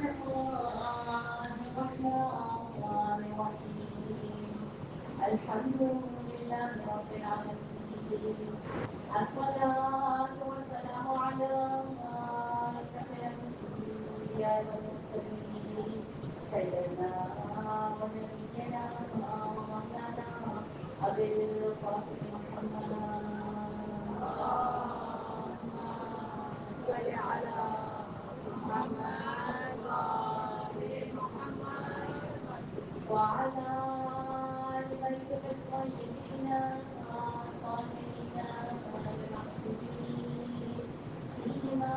الله الرحمن الرحيم الحمد لله رب العالمين الصلاة والسلام على أشرف الأنبياء والمرسلين سيدنا ونبينا ومولانا أبي القاسم محمد صل على محمد وآل محمد وعلى آل بيته الطيبين الطاهرين المعصومين سيما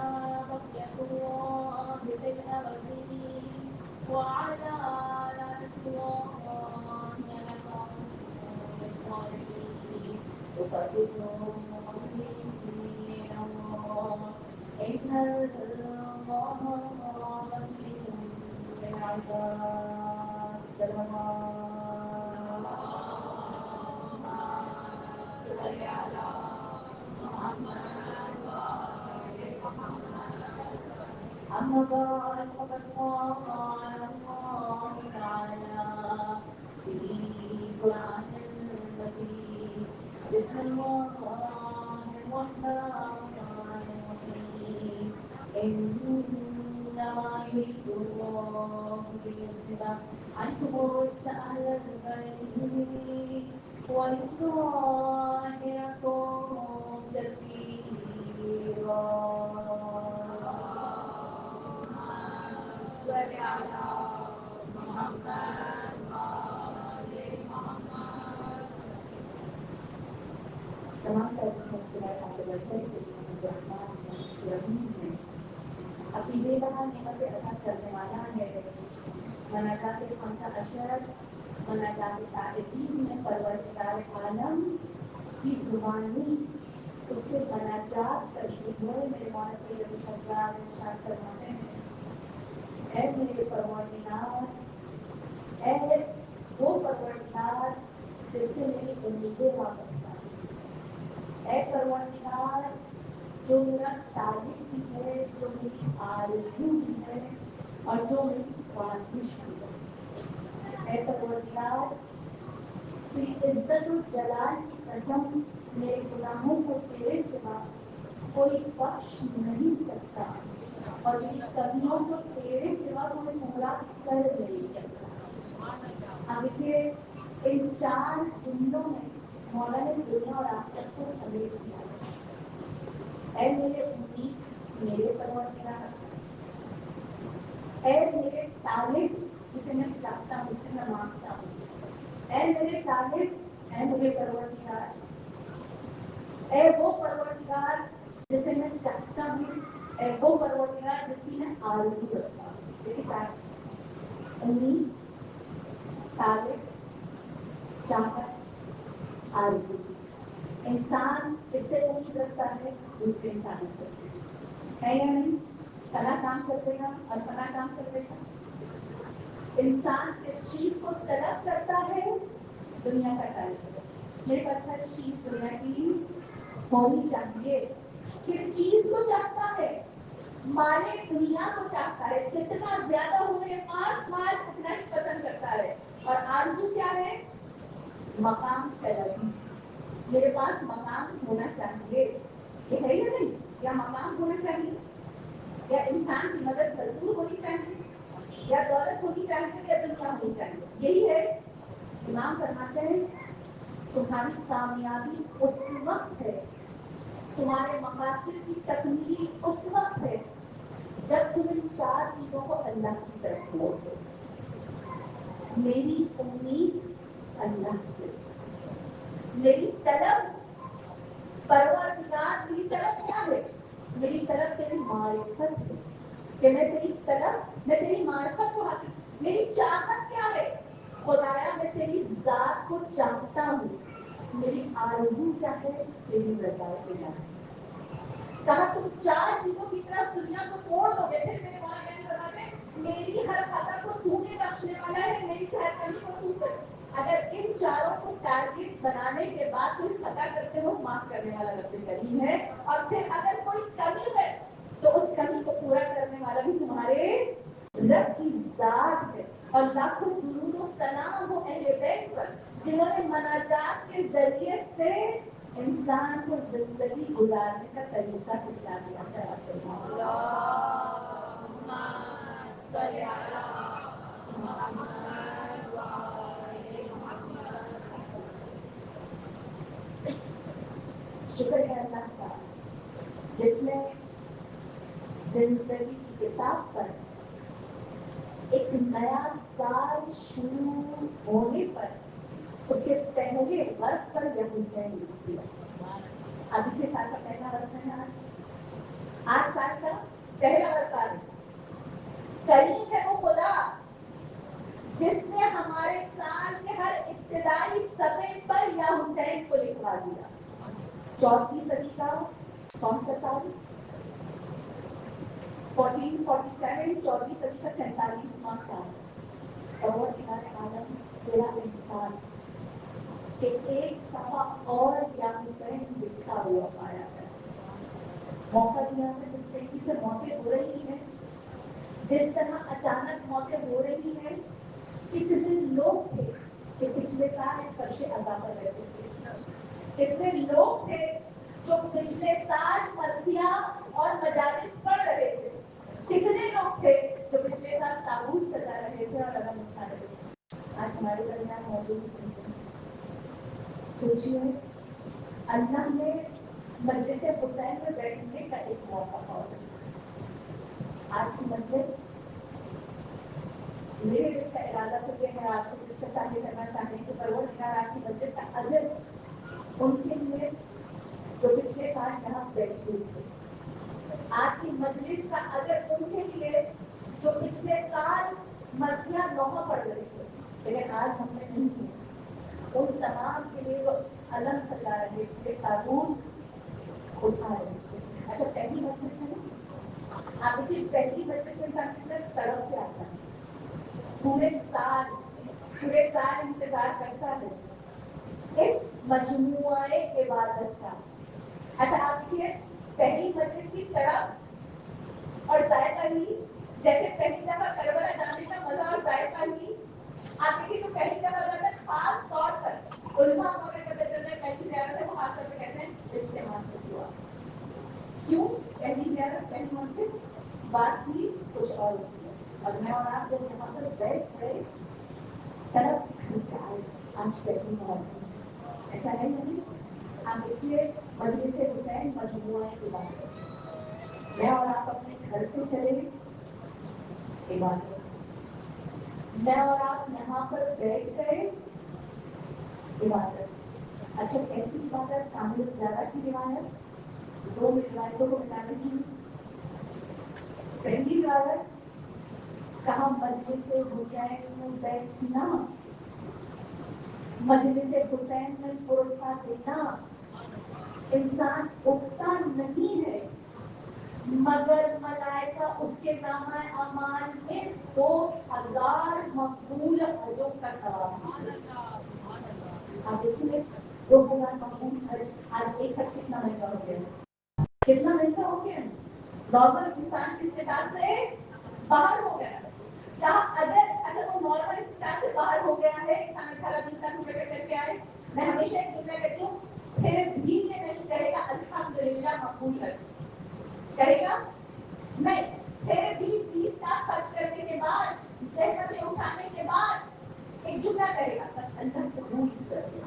بقية الله في الأرضين وعلى لعنة الله على القوم الصالحين تقدسهم من الله إن الله بصير بالعباد السلام صل على محمد وآل محمد أما بعد فقد قال الله تعالى في قرآن المجيد بسم الله الرحمن الرحيم إنما يريد الله ليذهب عنكم الرجس أهل البيت ويطهركم تطهيرا صل على محمد وآل محمد تمام عقیدے کا نعمت عطا کرنے والا ہے مناجات خمسہ عشر مناجات تعریفی میں پروردگار عالم کی زبانی اس سے مناجات کرتی ہے میرے مولانا سید الشجاع ارشاد فرماتے ہیں اے میرے پروردگار اے وہ پروردگار جس سے میری امیدیں وابستہ ہیں اے پروردگار جو میرا تعلق بھی ہے جو میری آرزو بھی ہے اور جو میری خواہش بھی ہے اے پروردگار تیری عزت و جلال کی قسم میرے گناہوں کو تیرے سوا کوئی بخش نہیں سکتا اور میری کمیوں کو تیرے سوا کوئی پورا کر نہیں سکتا اب دیکھیے ان چار جملوں میں مولا نے دنیا اور آخرت کو سمیٹ دیا اے میرے امید میرے پروردگار اے میرے طالب جسے میں چاہتا ہوں جسے میں مانگتا ہوں اے میرے طالب اے میرے پروردگار اے وہ پروردگار جسے میں چاہتا ہوں اے وہ پروردگار جس کی میں آرزو رکھتا ہوں دیکھیے چار امید طالب چاہت آرزو انسان اس سے امید رکھتا ہے دوسرے انسان سے ہے یا نہیں فلاں کام کر دے گا اور فلاں کام کر دے گا انسان اس چیز کو طلب کرتا ہے دنیا کا طالب میرے پاس ہر چیز دنیا کی ہونی چاہیے کس چیز کو چاہتا ہے مال دنیا کو چاہتا ہے جتنا زیادہ ہو میرے پاس مال اتنا ہی پسند کرتا ہے اور آرزو کیا ہے مقام طلبی میرے پاس مقام ہونا چاہیے یہ ہے یا نہیں یا مقام ہونا چاہیے یا انسان کی مدد بھرپور ہونی چاہیے یا دولت ہونی چاہیے یا دنیا ہونی چاہیے یہی ہے امام فرماتے ہیں تمہاری کامیابی اس وقت ہے تمہارے مقاصد کی تکمیل اس وقت ہے جب تم ان چار چیزوں کو اللہ کی طرف موڑ دو میری امید اللہ سے میری طلب پروردگار میری طلب کیا ہے میری طلب تیری معرفت ہے کہ میں تیری طلب میں تیری معرفت کو حاصل میری چاہت کیا ہے خدایا میں تیری ذات کو چاہتا ہوں میری آرزو کیا ہے تیری رضا الہی کہا تم چار چیزوں کی طرف دنیا کو موڑ دو گے پھر میرے والدین فرماتے ہیں میری ہر خطا کو تو نے بخشنے والا ہے میری ہر کمی کو تو کر اگر ان چاروں کو ٹارگیٹ بنانے کے بعد کوئی خطا کرتے ہو معاف کرنے والا رب کریم ہے اور پھر اگر کوئی کمی ہے تو اس کمی کو پورا کرنے والا بھی تمہارے رب کی ذات ہے، اور لاکھوں درود و سلام ہو اہل بیت پر جنہوں نے مناجات کے ذریعے سے انسان کو زندگی گزارنے کا طریقہ سکھا دیا. شکر ہے اللہ کا جس نے زندگی کی کتاب پر ایک نیا سال شروع ہونے پر اس کے پہلے ورق پر یا حسین لکھ دیا. ابھی کے سال کا پہلا ورق ہے آج سال کا پہلا ورق ہے. کریم ہے وہ خدا جس نے ہمارے سال کے ہر ابتدائی صفحے پر یا حسین کو لکھوا دیا. 14ویں صدی کا کون سا سال؟ 1447. 14ویں صدی کا 47واں سال. اور عالم تیرا انسان کہ ایک صفحہ اور یا حسین لکھا ہوا پایا ہے. موقع دیا ہے جس طریقے سے موتیں ہو رہی ہیں، جس طرح اچانک موتیں ہو رہی ہیں. کتنے لوگ تھے کہ پچھلے سال اس فرش عذاب پر رہتے تھے؟ کتنے لوگ تھے جو پچھلے سال مرثیہ اور مجالس پڑھ رہے تھے؟ کتنے لوگ تھے جو پچھلے سال تابوت سجا رہے تھے اور علم اٹھا رہے تھے؟ آج ہمارے درمیان موجود نہیں. سوچیے اللہ نے مجلس حسین میں بیٹھنے کا ایک موقع اور آج کی مجلس میرے دل کا ارادہ تو یہ ہے آپ کو جس کا چاہیے کرنا چاہیں کہ پروردگار آپ کی مجلس کا اجر ان کے لیے جو پچھلے سال یہاں بیٹھے تھے. آج کی مجلس کا اجر ان کے لیے جو پچھلے سال مرثیہ نوحہ پڑھ رہے تھے لیکن آج ہم نے نہیں کیا. ان تمام کے لیے وہ علم سجا رہے تھے، تابوت اٹھا رہے تھے. اچھا پہلی مجلس ہے نا، آپ کی پہلی مجلس میں جانے میں تڑپ کے آتا ہے. پورے سال انتظار کرتا ہے اس مجموعہ عبادت کا. اچھا آپ دیکھیے پہلی مجلس کی تڑپ اور ذائقہ لی، جیسے پہلی دفعہ کربلا جانے کا مزہ اور ذائقہ لی. آپ دیکھیے تو پہلی دفعہ جاتا ہے خاص طور پر علماء کو اگر پتہ چل رہا ہے پہلی زیارت ہے وہ خاص طور پہ کہتے ہیں التماس سے دعا. کیوں؟ پہلی زیارت پہلی مجلس بات بھی کچھ اور ہوتی ہے. اور میں اور آپ جب یہاں پر بیٹھ گئے طرف گھر سے آئے آج پہلی موت ایسا ہے نہیں. آپ دیکھیے مجلس حسین مجموعہ عبادت. میں اور آپ اپنے گھر سے چلے عبادت سے، میں اور آپ یہاں پر بیٹھ گئے عبادت. اچھا کیسی عبادت؟ کامل زیادہ کی روایت 2 روایتوں کو مٹانے کی. پہلی روایت کہاں مجلس حسین میں بیٹھنا، مجلس حسین میں پروسہ دینا. انسان اٹھتا نہیں ہے مگر ملائکہ اس کے نامہ اعمال میں 2000 مقبول حجوں کا ثواب دیتے. آپ دیکھیے 2000 مقبول حج. آج ایک حج کتنا مہنگا ہو گیا ہے؟ کتنا مہنگا ہو گیا ہے؟ نارمل انسان کی استطاعت سے باہر ہو گیا ہے. اگر اچھا وہ نارمل استطاعت سے باہر ہو گیا ہے، انسان 18-20 لاکھ روپے کر کے آئے. میں ہمیشہ ایک جملہ کہتی ہوں، پھر بھی یہ نہیں کہے گا الحمدللہ مقبول حج. کہے گا نہیں. پھر بھی 20 لاکھ خرچ کرنے کے بعد، زحمتیں اٹھانے کے بعد ایک جملہ کہے گا بس اللہ قبول کر لے.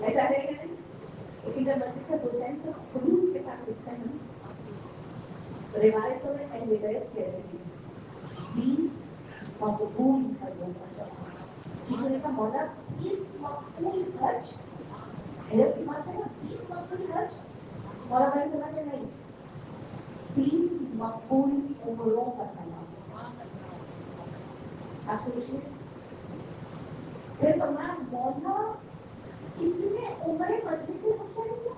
ایسا ہے کہ نہیں؟ لیکن جب مجلس حسین سے خلوص کے ساتھ لکھتے ہیں روایتوں میں اہل بیت کہہ رہے ہیں 20 مقبول حجوں کا ثواب. کسی نے کہا مولا 20 مقبول حج، حیرت کی بات ہے نا. 20 مقبول حج. مولا بھائی بولا کہ نہیں، 20 مقبول عمروں کا ثواب. آپ سوچیے پھر فرمایا مولا کتنے عمرے مجلس حسین میں؟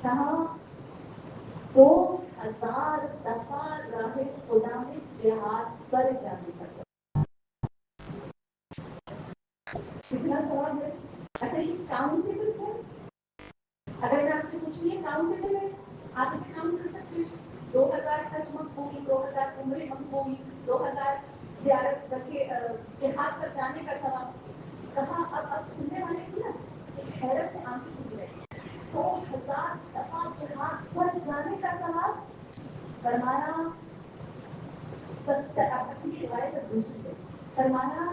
کہاں 2000 دفعہ راہ خدا میں جہاد پر جانے کا ثواب. کتنا ثواب ہے؟ اچھا یہ کاؤنٹیبل ہے. اگر میں آپ سے پوچھوں یہ کاؤنٹیبل ہے، آپ اسے کاؤنٹ کر سکتے ہیں؟ 2000 حج مقبول، 2000 عمرے مقبول، 2000 زیارت بلکہ جہاد پر جانے کا ثواب. کہاں اب سننے والے کی نا حیرت سے آنکھیں کھل گئی. 2000 دفعہ جہاد پر جانے کا ثواب. فرمایا 70. اب اس کی روایت دوسری ہے. فرمایا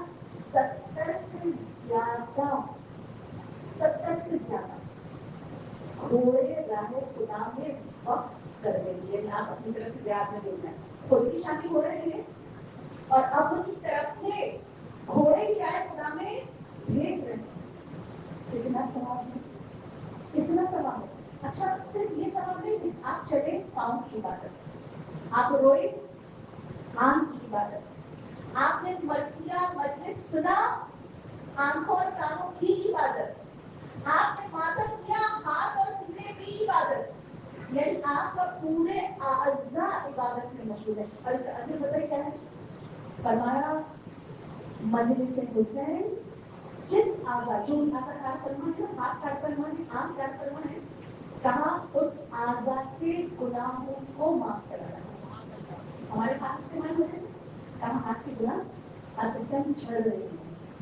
70 سے زیادہ گھوڑے راہ خدا میں وقت کر دیں گے. آپ اپنی طرف سے زیادہ میں دیکھنا ہے خود کی شادی ہو رہی ہے اور اب ان کی طرف سے گھوڑے کی راہ خدا میں بھیج رہے ہیں. کتنا ثواب ہے, کتنا ثواب ہے. اچھا صرف یہ ثواب نہیں ہے, آپ چلے پاؤں کی عبادت, آپ روئے آنکھ کی عبادت, آپ نے مرثیہ مجلس سنا آنکھوں اور کانوں کی عبادت, آپ نے ماتم کیا ہاتھ اور سینے کی عبادت. یعنی آپ کا پورے اعضاء عبادت میں مشغول ہے. اور اس کا اجر بتائیے کیا ہے. فرمایا مجلس حسین جس اعضاء, جو اعضاء کار فرما ہے, ہاتھ کار فرما ہے, آنکھ کار فرما ہے, کہاں اس اعضاء کے گناہوں کو معاف کرا رہا ہے. ہمارے ہاتھ استعمال ہو رہے ہیں, کہاں ہاتھ کے گناہ اب اس ٹائم جھڑ رہے ہیں.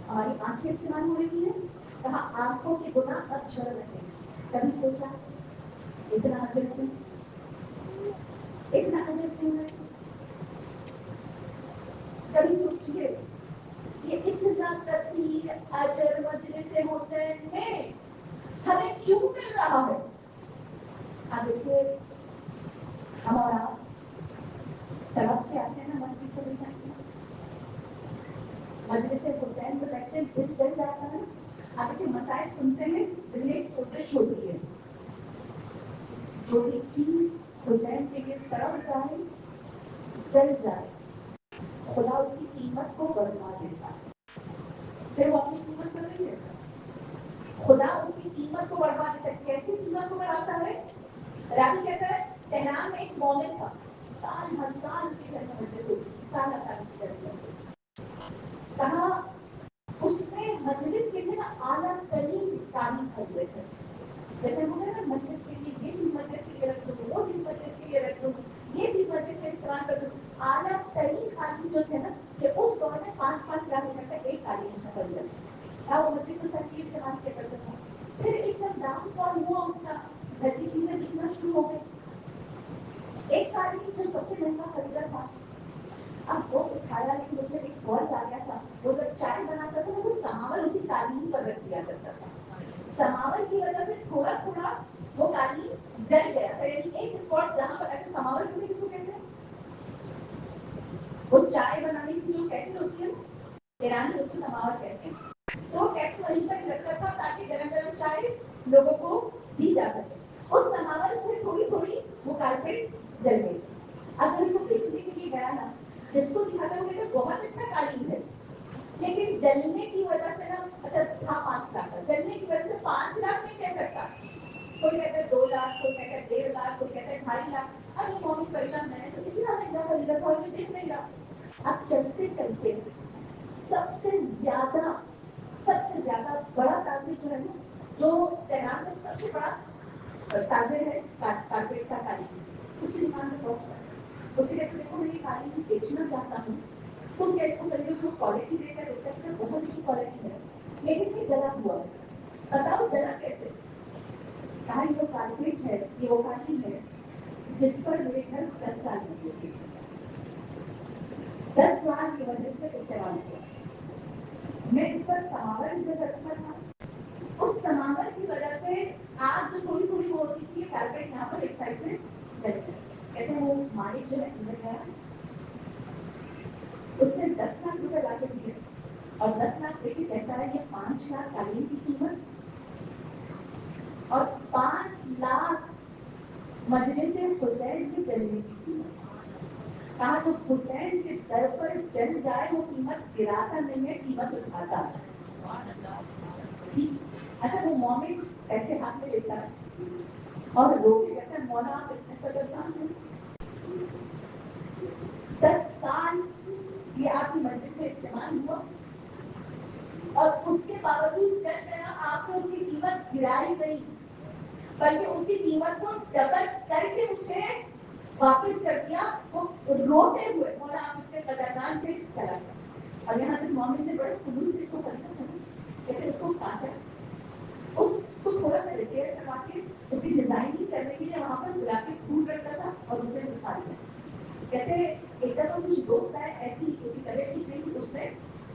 ہماری آنکھیں استعمال ہو رہی ہیں, کہاں آنکھوں کے گناہ اب جھڑ رہے ہیں. کبھی سوچا اتنا اجر کیوں, اتنا اجر کیوں ہے. کبھی سوچیے یہ اتنا کثیر اجر مجلس حسین میں ہمیں کیوں مل رہا ہے. اب دیکھیے ہمارا طرف کے آتے ہیں نا مجلس حسین میں, مجلس حسین میں بیٹھتے دل چل جاتا ہے. اب دیکھیے مسائل سنتے ہیں دل میں سوزش ہوتی ہے. جو بھی چیز حسین کے لیے طرف جائے چل جائے خدا اس کی قیمت کو بڑھا دیتا ہے. پھر وہ اپنی قیمت پر نہیں دیتا, خدا اس کی قیمت کو بڑھا دیتا ہے. کیسی قیمت کو بڑھاتا ہے. راوی کہتا ہے تہران میں ایک مومن تھا, سال ہر سال اس کے گھر میں مجلس ہوتی تھی, سال ہر سال اس کے گھر میں مجلس. کہاں اس نے مجلس کے لیے نا اعلیٰ ترین تعلیم خریدے تھے. جیسے ہم نے نا مجلس کے لیے یہ چیز مجلس کے لیے رکھ دوں, وہ چیز مجلس کے لیے رکھ دوں, یہ چیز مجلس میں استعمال کر دوں. اعلیٰ ترین تعلیم جو تھے نا کہ اس دور میں 5-5 لاکھ روپے کا ایک تعلیم اس نے خریدا تھا, وہ مجلس حسین کے لیے استعمال کیا کرتا تھا. پھر ایک دم ڈاؤن فال ہوا اس کا, گھر کی چیزیں بکنا شروع ہو گئی. ایک تعلیم جو سب سے مہنگا خریدا تھا اب وہ اٹھایا, لیکن اس میں ایک فالٹ آ گیا تھا. وہ جب چائے بناتا تھا وہ سماور اسی تعلیم پر رکھ دیا کرتا تھا. سماور کی وجہ سے تھوڑا تھوڑا وہ تعلیم جل گیا تھا. یعنی ایک اسپاٹ جہاں پر ایسے سماور کیوں نہیں کس کو کہتے ہیں, وہ چائے بنانے کی جو کیٹل ہوتی ہے ایرانی اس کو سماور کہتے ہیں. تو وہ کیٹل وہیں پر رکھتا تھا تاکہ گرم گرم چائے لوگوں کو دی جا سکے. اس سماور سے تھوڑی تھوڑی وہ کارپیٹ جل گئی. اگر اس کو بیچنے کے لیے گیا نا, جس کو دکھاتا ہوں کہ بہت اچھا تعلیم ہے, لیکن جلنے کی وجہ سے نا, اچھا تھا 5 لاکھ کا, جلنے کی وجہ سے 5 لاکھ نہیں کہہ سکتا. کوئی کہتا ہے 2 لاکھ, کوئی کہتا ہے 1.5 لاکھ, کوئی کہتا ہے 2.5 لاکھ. اب یہ مومن پریشان ہے تو اتنا مہنگا خریدا تھا اور یہ دکھ نہیں رہا. اب چلتے چلتے سب سے زیادہ بڑا تاجر جو ہے نا, جو تہران میں سب سے بڑا تاجر ہے کارپیٹ کا تعلیم, اس کی دکان میں پہنچا. اس سے کہتے دیکھو میں یہ تعلیم بیچنا چاہتا ہوں, تم کیا اس کو خریدو, جو کوالٹی دے کر دیتا ہے بہت اچھی کوالٹی ہے, لیکن یہ جلا ہوا ہے. بتاؤ جلا کیسے. کہا یہ وہ کارپیٹ ہے, یہ وہ تعلیم ہے جس پر میرے گھر 10 سال مجلس ہوئی, 10 سال کی وجہ سے استعمال ہوا. میں اس پر سماور عزت رکھتا تھا. اس سماور کی وجہ سے آج جو تھوڑی تھوڑی وہ ہوتی تھی, کارپیٹ یہاں پر ایک سائڈ سے جل گیا. کہتے ہیں وہ مالک جو ہے اندر گیا, اس نے 10 لاکھ روپے لا کے دیے اور 10 لاکھ دے کے کہتا ہے یہ 5 لاکھ تعلیم کی قیمت اور 5 لاکھ مجلس حسین کے جلنے کی قیمت. کہا جو حسین کے در پر جل جائے وہ قیمت گراتا نہیں ہے, قیمت اٹھاتا ہے. اچھا وہ مومن ایسے ہاتھ میں لیتا ہے اور رو کے کہتا ہے مولا آپ اتنے قدردان ہیں. 10 سال یہ آپ کی مجلس میں استعمال ہوا اور اس کے باوجود چل گیا, آپ نے اس کی قیمت گرائی نہیں, بلکہ اس کی قیمت کو ڈبل کر کے مجھے واپس کر دیا. وہ روتے ہوئے مولا آپ اتنے قدردان تھے, چلا گیا. اور یہاں اس مومن نے بڑے خلوص سے اس کو کرنا تھا, لیکن اس کو کاٹا, اس کو تھوڑا سا ریپیئر کروا کے اس کی ڈیزائننگ کرنے کے لیے وہاں پر گلابی پھول رکھا تھا اور اس نے اٹھا دیا. کہتے ایک دفعہ کچھ دوست آئے, ایسی اس کی طبیعت ٹھیک نہیں, اس نے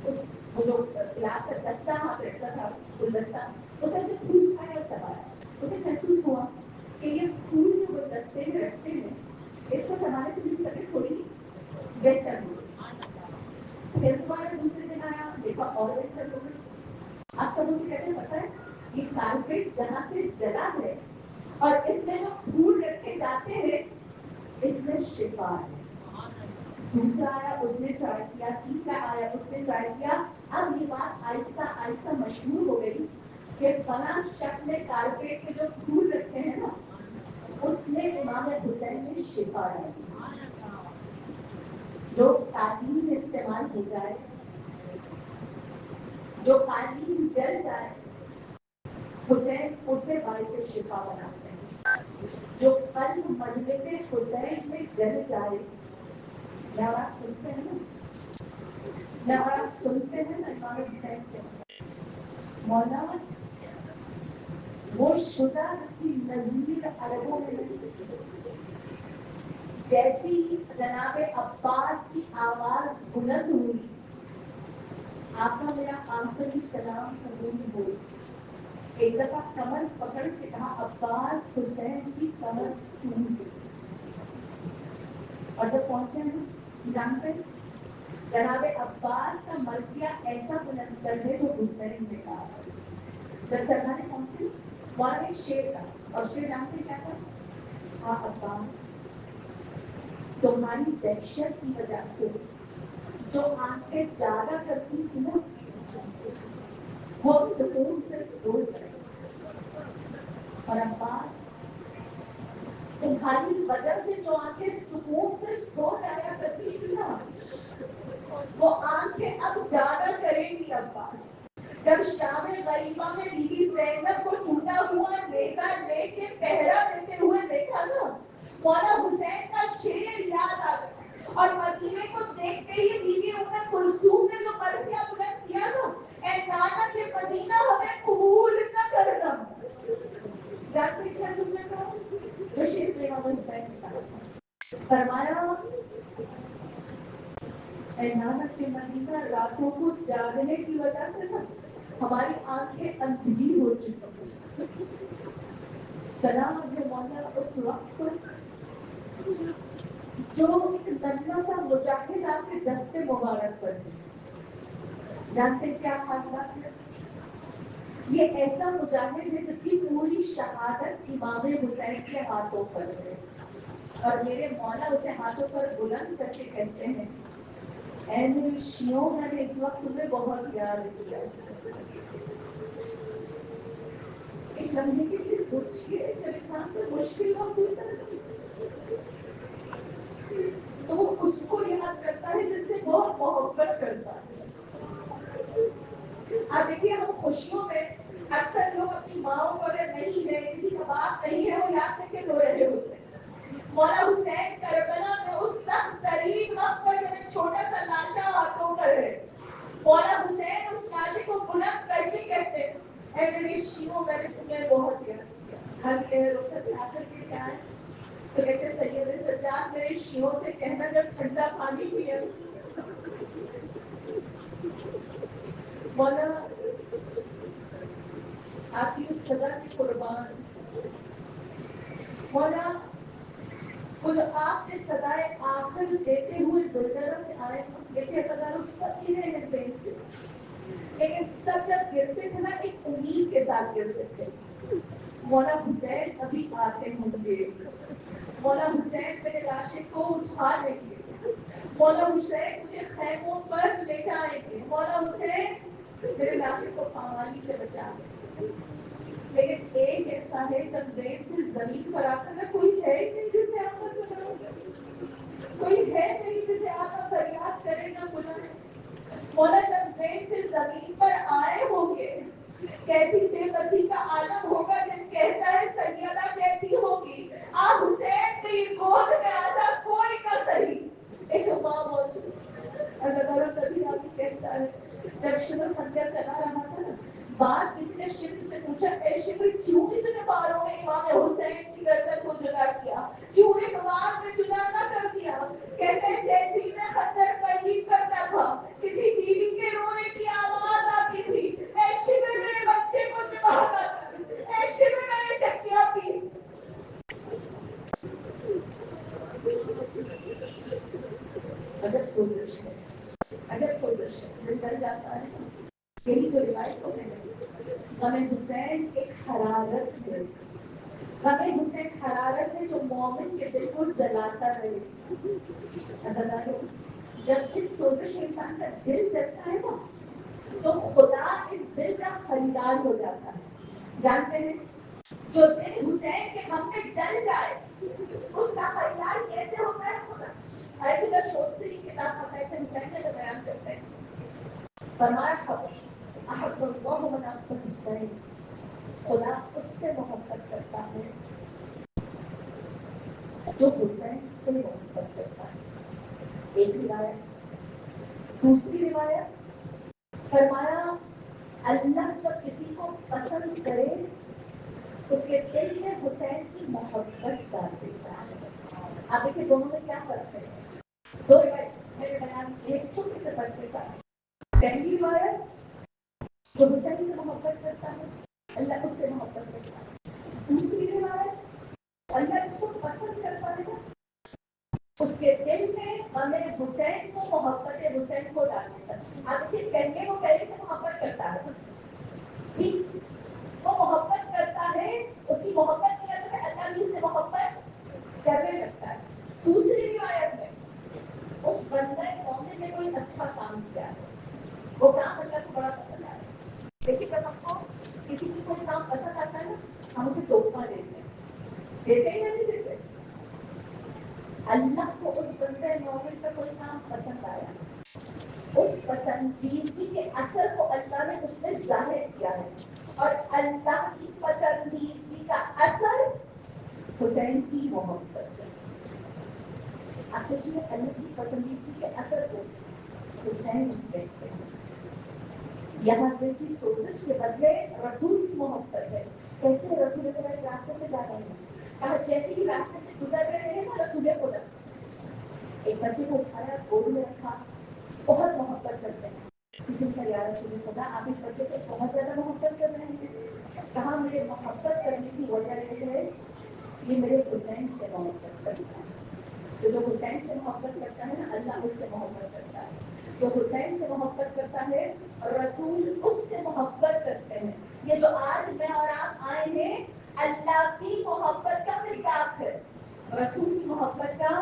اس جو گلاب کا دستہ وہاں پہ رکھا تھا, گلدستہ, اس نے اسے پھول اٹھایا اور چبایا. اسے محسوس ہوا کہ یہ پھول جو گلدستے میں رکھتے ہیں, اس کو چبانے سے میری طبیعت تھوڑی بہتر ہوئی. پھر دوبارہ دوسرے دن آیا, دیکھا اور بہتر ہو گئی. آپ سب اسے کہتے ہیں پتہ ہے یہ کارپیٹ جہاں سے جلا ہے اور اس میں جو پھول رکھے جاتے ہیں اس میں شفا ہے. دوسرا آیا, اس نے ٹرائی کیا, تیسرا آیا, اس نے ٹرائی کیا. اب یہ بات آہستہ آہستہ مشہور ہو گئی کہ فلاں شخص نے کارپیٹ کے جو پھول رکھے ہیں نا اس میں امام حسین نے شفا ہے. جو تعلیم استعمال ہو جائے, جو تعلیم جل جائے, حسین اسے باعث شفا بناتے ہیں. جو قلب مجلس حسین میں جل جائے, میں اور آپ سنتے ہیں نا, میں اور آپ سنتے ہیں نا امام حسین کے مولا وہ شدہ جس کی نظیر عربوں میں نہیں. جیسی جناب عباس کی آواز بلند ہوئی, آقا میرا آخری سلام قبول ہو. ایک دفعہ کمر پکڑ کے کہا عباس حسین کی کمر ٹوٹ گئی. اور جب پہنچے ہیں جانتے جناب عباس کا مرثیہ ایسا بلند کر دے تو حسین نے کہا. جب سرکار پہنچے وہاں ایک شیر تھا, اور شیر جانتے کیا تھا؟ ہاں عباس تمہاری دہشت کی وجہ سے جو آنکھیں جاگا کرتی تھی نا وہ سکون سے سو جائے. اور عباس تمہاری وجہ سے جو آنکھیں سکون سے سو جایا کرتی تھی نا وہ آنکھیں اب جاگا کریں گی. عباس جب شام غریبہ میں بی بی زینب کو ٹوٹا ہوا نیزہ لے کے پہرا دیتے ہوئے دیکھا نا, مولا حسین کا شیر یاد آ گیا. اور مدینے کو دیکھتے ہی بی بی ام کلثوم نے جو مرثیہ بلند کیا نا, اے نانا کے مدینہ ہمیں قبول نہ کرنا. جانتے کیا جملہ کہا جو شیر پہ امام حسین نے کہا تھا؟ فرمایا اے نانا کے مدینہ راتوں کو جاگنے کی وجہ سے نا ہماری آنکھیں اندھی ہو چکی ہیں. سلام جو مولا اس وقت جو ایک ننھا سا مجاہد آپ کے دستے مبارک پر ہے. جانتے کیا خاص بات ہے؟ یہ ایسا مجاہد ہے جس کی پوری شہادت امام حسین کے ہاتھوں پر ہے. اور میرے مولا اسے ہاتھوں پر بلند کر کے کہتے ہیں اے میرے شیعوں, میں نے اس وقت تمہیں بہت یاد کیا. ایک لمحے کے لیے سوچیے جب انسان پر مشکل وقت ہوتا ہے تو وہ اس کو یاد کرتا ہے جس سے بہت محبت کرتا ہے. آپ دیکھیے ہم خوشیوں میں اکثر لوگ اپنی ماں کو اگر نہیں ہے, کسی کا باپ نہیں ہے, وہ یاد کر کے رو رہے ہوتے ہیں. مولا حسین کربلا میں اس سخت ترین وقت پر جب ایک چھوٹا سا لاشا ہاتھوں پر ہے, مولا حسین اس لاشے کو بلند کر کے کہتے ہیں اے میری شیعوں, میں نے تمہیں بہت یاد کیا. ہم یہ رخصت لا کر کے کیا ہے تو کہتے سید سجاد میرے شیعوں سے کہنا جب ٹھنڈا پانی پیا. مولا آپ کی اس صدا کی قربان, مولا وہ جو آپ نے صدائے آخر دیتے ہوئے زلجرہ سے آئے دیکھے صداروں سب گرے ہیں پین سے, لیکن سب جب گرتے تھے نا ایک امید کے ساتھ گرتے تھے. مولا حسین ابھی آتے ہوں گے, مولا حسین میرے لاشے کو اٹھا لیں گے, مولا حسین مجھے خیموں پر لے جائیں گے, مولا حسین میرے لاشے کو پامالی سے بچا لیں گے. لیکن ایک ایسا ہے جب زین سے زمین پر آتا ہے کوئی ہے نہیں جسے آقا سناؤ, کوئی ہے نہیں جسے آقا فریاد کرے نہ بلائے. مولا جب زین سے زمین پر آئے ہوں گے کیسی بے بسی کا عالم ہوگا. جن کہتا ہے سیدہ کہتی ہوگی آپ حسین کی گود میں آ جا بات کسی نے شبر سے پوچھا، اے شبر کیوں اتنے باروں میں امام حسین کی گردن کو جدا کیا، کیوں ایک بار میں جدا نہ کر دیا؟ کہتے ہیں جیسے ہی میں خطر قریب کرتا تھا کسی بیوی کے رونے کی آواز آتی تھی، اے شبر میرے بچے کو جدا نہ کر، اے شبر میرے چکیا پیس۔ عجب سوزش ہے، عجب سوزش ہے، دل ڈر جاتا ہے نا۔ یہی تو روایت ہو گئی ہے۔ غم حسین ایک حرارت ہے، غم حسین حرارت ہے جو مومن کے دل کو جلاتا رہے۔ عزیزانو، جب اس سوزش میں انسان کا دل جلتا ہے نا تو خدا اس دل کا خریدار ہو جاتا ہے۔ جانتے ہیں جو دل حسین کے غم میں جل جائے اس کا خریدار کیسے ہوتا ہے خدا؟ آیت اللہ شوستری کتاب خصائص حسین میں بیان کرتے ہیں، فرمایا احب اللہ من احب حسین، خدا اس سے محبت کرتا ہے جو حسین سے محبت کرتا ہے۔ ایک روایت، دوسری روایت فرمایا اللہ جب کسی کو پسند کرے اس کے دل میں حسین کی محبت ڈال دیتا ہے۔ آپ دیکھیں دونوں میں کیا فرق ہے؟ دو روایت میرے بیان ایک چھوٹے سے فرق کے ساتھ۔ پہلی روایت جو حسین سے محبت کرتا ہے اللہ اس سے محبت کرتا ہے۔ دوسری روایت اللہ اس کو پسند کرتا ہے اس کے دل میں ہمیں حسین کو محبت حسین کو ڈال دیتا ہے۔ آپ دیکھیں کنگے کو پہلے سے محبت کرتا ہے جی، وہ محبت کرتا ہے، اس کی محبت کی وجہ سے اللہ بھی اس سے محبت کرنے لگتا ہے۔ دوسری روایت میں اس بندہ مومن نے کوئی اچھا کام کیا ہے، وہ کام اللہ کو بڑا پسند آیا۔ دیکھیے جب ہم کو کسی کی کوئی کام پسند آتا ہے نا ہم اسے تحفہ دیتے ہیں، دیتے ہیں یا نہیں دیتے؟ اللہ کو اس بندے مومن کا کوئی کام پسند آیا، اس پسندیدگی کے اثر کو اللہ نے اس میں ظاہر کیا ہے، اور اللہ کی پسندیدگی کا اثر حسین کی محبت ہے۔ آپ سوچیے اللہ کی پسندیدگی کے اثر کو حسین دیکھتے ہیں، یہاں دل کی سوزش کے بدلے رسول کی محبت ہے۔ کیسے رسول خدا کے راستے سے جا رہے ہیں، کہا جیسے ہی راستے سے گزر رہے ہیں نا رسول خدا ایک بچے کو اٹھایا گود میں رکھا، بہت محبت کرتے ہیں، کسی نے کہا یا رسول خدا آپ اس بچے سے بہت زیادہ محبت کر رہے ہیں، کہا میرے محبت کرنے کی وجہ یہ ہے یہ میرے حسین سے محبت کرتا ہے۔ تو جو حسین سے محبت کرتا ہے نا اللہ اس سے محبت کرتا ہے، جو حسین سے محبت کرتا ہے رسول اس سے محبت کرتے ہیں۔ یہ جو آج میں اور آپ آئے ہیں اللہ کی محبت کا مصداق ہے، رسول کی محبت کا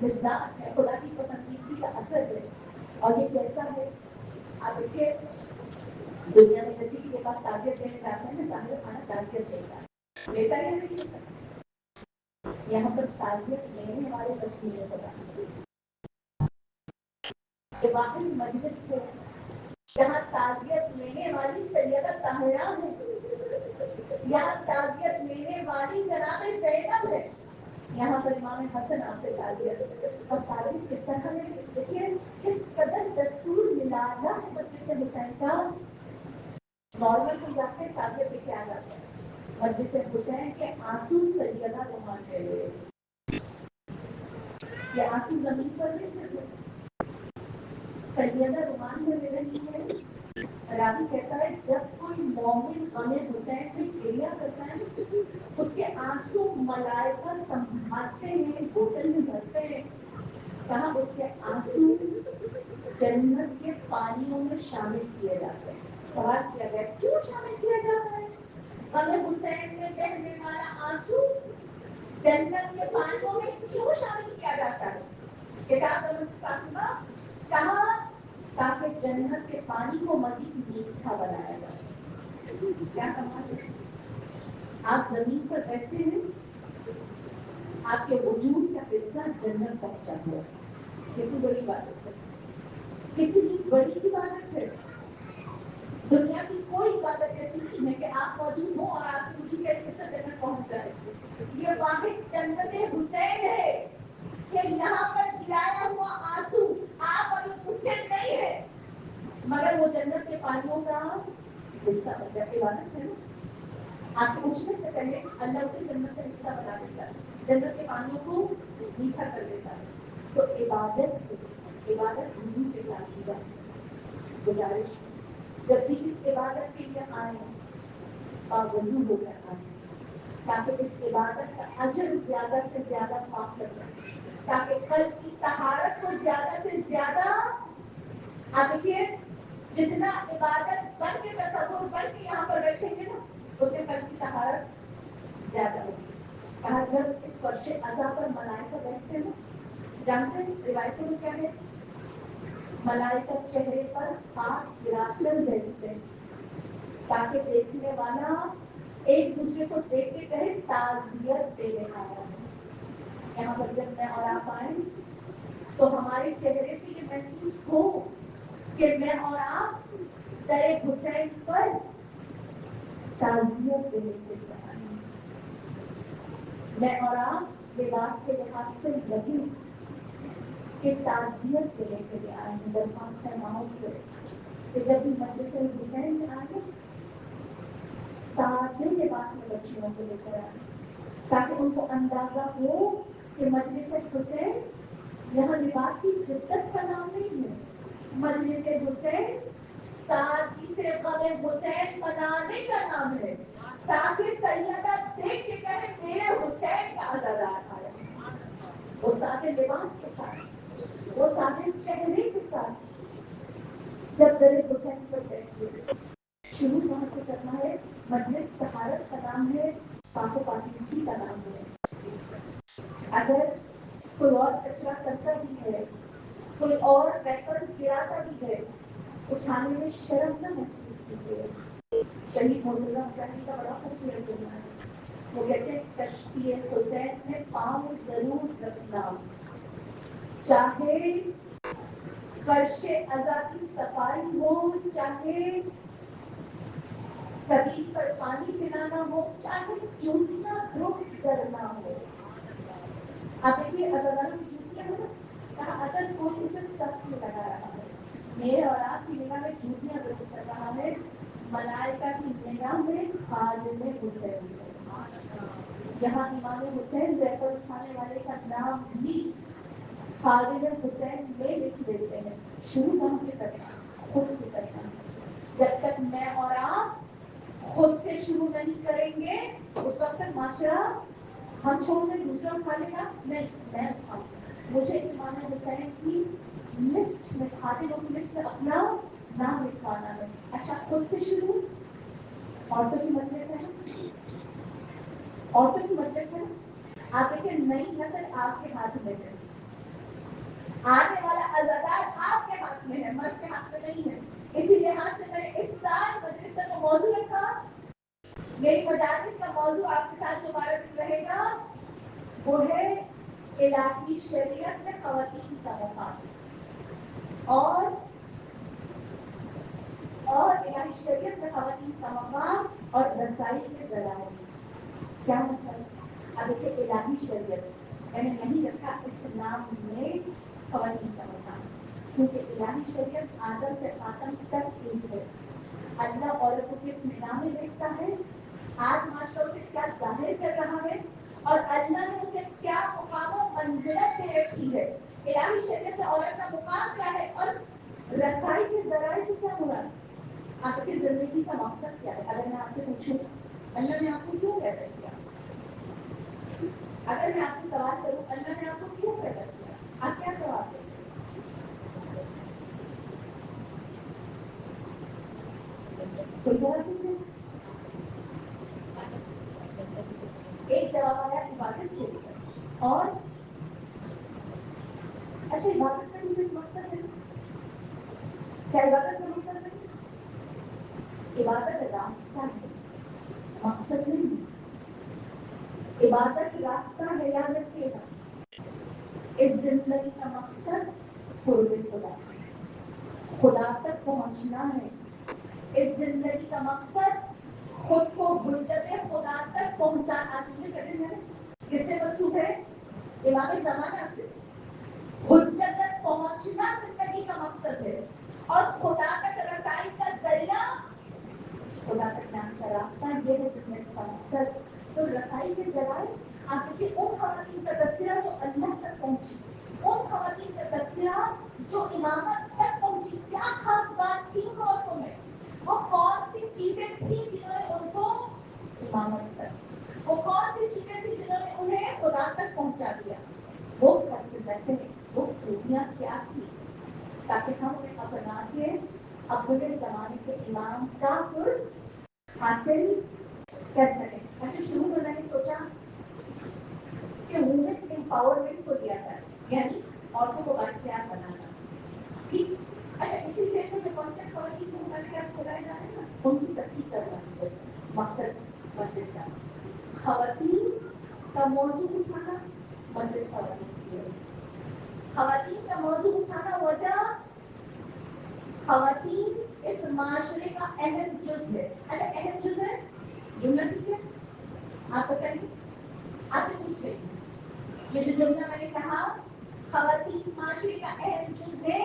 مصداق ہے، خدا کی پسندیدگی کا اثر ہے۔ اور یہ کیسا ہے آپ دیکھیں دنیا میں جب کسی کے پاس تعزیت دینے جاتے ہیں نا ظاہر خانہ تعزیت دیتا ہے، لیتا ہے یا نہیں لیتا؟ یہاں پر تعزیت لینے والے رسول خدا یہ واحد مجلس ہے جہاں تعزیت لینے والی سیدہ طاہرہ ہے، یہاں تعزیت لینے والی جناب زینب ہے، یہاں پر امام حسن آپ سے تعزیت، اور تعزیت کس طرح ہے دیکھیے کس قدر دستور ملانا ہے مجلس حسین کا۔ نارمل کو جاتے ہیں تعزیت لے کے آ جاتے ہیں، مجلس حسین کے آنسو سیدہ رومان لے لے، یہ آنسو زمین پر نہیں گرے، سیدہ رومان میں لے رہی ہے۔ راوی کہتا ہے جب کوئی مومن غم حسین میں گریہ کرتا ہے اس کے آنسو ملائکہ سنبھالتے ہیں، بوتل میں بھرتے ہیں، کہاں اس کے آنسو جنت کے پانیوں میں شامل کیے جاتے ہیں۔ سوال کیا گیا کیوں شامل کیا جاتا ہے؟ غم حسین میں بہنے والا آنسو جنت کے پانیوں میں کیوں شامل کیا جاتا ہے؟ کتاب فاطمہ کہا تاکہ جنت کے پانی کو مزید میٹھا بنایا جا سکے۔ کیا کمال ہے؟ آپ زمین پر بیٹھے ہیں، آپ کے وجود کا حصہ جنت پہنچا ہوا ہے، کتنی بڑی عبادت ہے، کتنی بڑی عبادت ہے۔ دنیا کی کوئی عبادت ایسی نہیں ہے کہ آپ موجود ہوں اور آپ کے وجود کا ایک حصہ جنت پہنچ جائے۔ یہ واحد جنت حسین ہے کہ یہاں پر گرایا ہوا آنسو آپ اور مجھے نہیں ہے مگر وہ جنت کے پانیوں کا حصہ بن جائے. عبادت ہے نا. آپ کے پوچھنے سے پہلے اللہ اسے جنت کا حصہ بنا دیتا ہے, جنت کے پانیوں کو میٹھا کر دیتا ہے. تو عبادت وضو کے ساتھ کی جاتی ہے. گزارش جب بھی اس عبادت کے لیے آئے وضو ہو کر آئے, تاکہ اس عبادت کا اجر زیادہ سے زیادہ پا سکیں, تاکہ قلب کی طہارت کو زیادہ سے زیادہ. آپ دیکھیے جتنا عبادت بن کے تصور بن کے یہاں پر بیٹھیں گے نا, اتنے قلب کی طہارت زیادہ ہوگی. کہا جب اس فرش عزا پر ملائکہ بیٹھتے ہیں, جانتے ہیں روایتوں میں کیا ہے, ملائکہ چہرے پر ہاتھ گرا کر بیٹھتے ہیں تاکہ دیکھنے والا ایک دوسرے کو دیکھ کے کہے تعزیت دینے آیا ہے. یہاں پر جب میں اور آپ آئیں تو ہمارے چہرے سے یہ محسوس ہو کہ میں اور آپ در حسین پر تعزیت دینے کے لیے آئے ہیں. میں اور آپ لباس کے لحاظ سے لگے کہ تعزیت دینے کے لیے آئے ہیں. درخواست ہے ماؤں سے کہ جب بھی مجلس حسین میں آئے سادے لباس میں بچیوں کو لے کر آئے, تاکہ ان کو اندازہ ہو کہ مجلس حسین یہاں لباس کی جدت کا نام نہیں ہے, مجلس حسین سادگی سے غم حسین منانے کا نام ہے, تاکہ سیدہ دیکھ کے کہے میرے حسین کا عزادار آیا. وہ سادے لباس کے ساتھ, وہ سادے چہرے کے ساتھ جب در حسین پر بیٹھے. شروع کہاں سے کرنا ہے؟ مجلس طہارت کا نام ہے, پاک و پاکیزگی کا نام ہے. اگر کوئی اور کچرا کرتا بھی ہے, کوئی اور ریپرز گراتا بھی ہے, اٹھانے میں شرم نہ محسوس کیجیے. شہید مرتضیٰ مجاہدی کا بڑا خوبصورت جملہ ہے. وہ کہتے ہیں کشتی حسین میں پاؤں ضرور رکھنا, چاہے فرش عزا کی صفائی ہو, چاہے سبیل پر پانی پلانا ہو, چاہے جوتیاں درست کرنا ہو. آپ دیکھیے عزاداروں کی جوتیاں ہیں نا, کہا اگر کوئی اسے سخت میں لگا رہا ہے, میرے اور آپ کی نگاہ میں جوتیاں درست کر رہا ہے, ملائکہ کی نگاہ میں خادم حسین ہے. یہاں امام حسین ریپر اٹھانے والے کا نام بھی خادم حسین میں لکھ دیتے ہیں. شروع کہاں سے کرنا ہے؟ خود سے کرنا ہے. جب تک میں اور آپ خود سے شروع نہیں کریں گے اس وقت تک معاشرہ ہم چھوڑ دیں دوسرا اٹھا لے گا, نہیں میں اٹھاؤں. مجھے امام حسین کی لسٹ میں, خادموں کی لسٹ میں اپنا نام لکھوانا ہے. اچھا خود سے شروع, عورتوں کی مجلس ہے نا, عورتوں کی مجلس ہے. آپ دیکھیں نئی نسل آپ کے ہاتھ میں ہے, آنے والا عزادار آپ کے ہاتھ میں ہے, مرد کے ہاتھ میں نہیں ہے. اسی لحاظ سے میں نے اس سال مجلس کا جو موضوع رکھا, میری مجالس کا موضوع آپ کے ساتھ دوبارہ دن رہے گا, وہ ہے الہی شریعت میں خواتین کا مقام اور الہی شریعت میں خواتین کا مقام اور رسائی کے ذرائع. کیا مطلب؟ اب دیکھیے الہی شریعت میں نے نہیں رکھا اسلام میں خواتین کا مقام, کیونکہ الہی شریعت آدم سے خاتم تک ایک ہے. اللہ عورت کو کس نگاہ میں دیکھتا ہے, آج معاشرہ اسے کیا ظاہر کر رہا ہے, اور اللہ نے اسے کیا مقام و منزلت دے رکھی ہے. الہی شریعت میں عورت کا مقام کیا ہے, اور رسائی کے ذرائع سے کیا مراد. آپ کی زندگی کا مقصد کیا ہے؟ اگر میں آپ سے پوچھوں اللہ نے آپ کو کیوں پیدا کیا, اگر میں آپ سے سوال کروں اللہ نے آپ کو کیوں پیدا کیا, آپ کیا جواب دیں گے؟ کوئی جواب نہیں. ایک جواب آیا عبادت کے لیے, اور اچھا عبادت کا بھی کوئی مقصد ہے, کیا عبادت کا مقصد نہیں؟ عبادت راستہ ہے, مقصد نہیں. عبادت راستہ ہے, یاد رکھیے گا. اس زندگی کا مقصد قرب خدا, خدا تک پہنچنا ہے. اس زندگی کا مقصد خود کو حجت خدا تک پہنچانا. تمہیں کہتے ہیں کس سے منسوب ہے؟ امام زمانہ سے. حجت تک پہنچنا زندگی کا مقصد ہے, اور خدا تک رسائی کا ذریعہ ذرائع آپ دیکھیے ان خواتین کا تذکرہ جو اللہ تک پہنچی, ان خواتین کا تذکرہ جو امامت تک پہنچی. کیا خاص بات تھی ان عورتوں میں؟ وہ کون سی چیزیں تھیں جنہوں نے ان کو امامت تک, وہ کون سی چیزیں تھیں جنہوں نے انہیں خدا تک پہنچا دیا؟ وہ خصلتیں, وہ خوبیاں کیا تھی تاکہ ہم انہیں اپنا کے اپنے زمانے کے امام کا قرب حاصل کر سکیں. اچھا شروع میں نے سوچا کہ وومن امپاورمنٹ کو دیا جائے, یعنی عورتوں کو بااختیار بنانا. ٹھیک, اچھا اسی سے جو کانسیپٹ خواتین کے متعلق آج بتائے جا رہے ہیں نا, ان کی تصحیح کروانا ہے مقصد مجلس کا. خواتین کا موضوع اٹھانا مجلس خواتین کی ہے. خواتین کا موضوع اٹھانا وجہ خواتین اس معاشرے کا اہم جز ہے. اچھا اہم جز ہے جملہ ٹھیک ہے, آپ بتائیے آپ سے پوچھ رہی ہوں, یہ جو جملہ میں نے کہا خواتین معاشرے کا اہم جز ہے,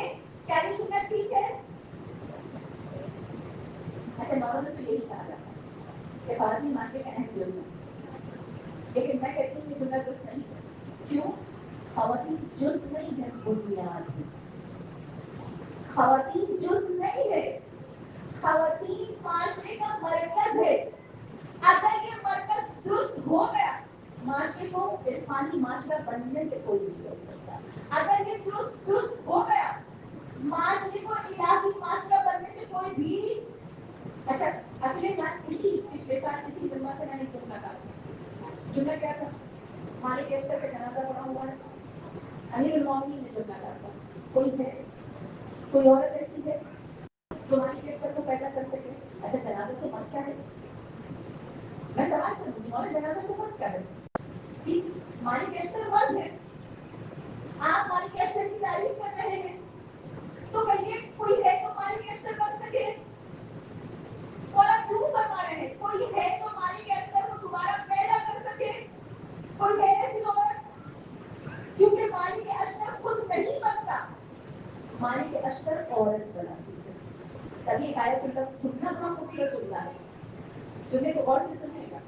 کیا یہ جملہ ٹھیک ہے؟ اچھا نارمل تو یہی کہا جاتا ہے کہ خواتین معاشرے کا اہم جز ہے, لیکن میں کہتی ہوں یہ جملہ درست نہیں ہے. کیوں؟ خواتین جز نہیں ہے, بنیاد ہے. خواتین جز نہیں ہے, خواتین معاشرے کا مرکز ہے. اگر یہ مرکز درست ہو گیا, معاشرے کو عرفانی معاشرہ بننے سے کوئی نہیں روک سکتا. اگر یہ درست ہو گیا, معاشرے کو الہی معاشرہ بننے سے کوئی بھی. اچھا اگلے سال پچھلے سال اسی جمعہ سے میں نے جملہ کہا. جملہ کیا تھا؟ مالک ایسٹر کا جنازہ پڑا ہوا ہے, امیر المومنین نے جملہ کہا تھا کوئی ہے, کوئی عورت ایسی ہے جو مالک ایسٹر کو پیدا کر سکے. اچھا جنازہ تو مرد کا ہے, میں سوال کروں گی مولا جنازہ تو مرد کا ہے. ٹھیک, مالک ایسٹر مرد ہے, آپ مالک ایسٹر کی تعریف کر رہے ہیں, تو کہیے کوئی ہے جو مالک ایسٹر بن سکے؟ مولا کیوں فرما رہے ہیں کوئی ہے جو مالک ایسٹر کو دوبارہ پیدا کر سکے؟ کوئی ہے ایسی عورت؟ کیونکہ مالک اشتر خود نہیں بنتا, مالک اشتر عورت بناتی ہے. تبھی ایک آیت کا سننا بڑا خوبصورت جملہ ہے, جملے کو غور سے سنیے گا.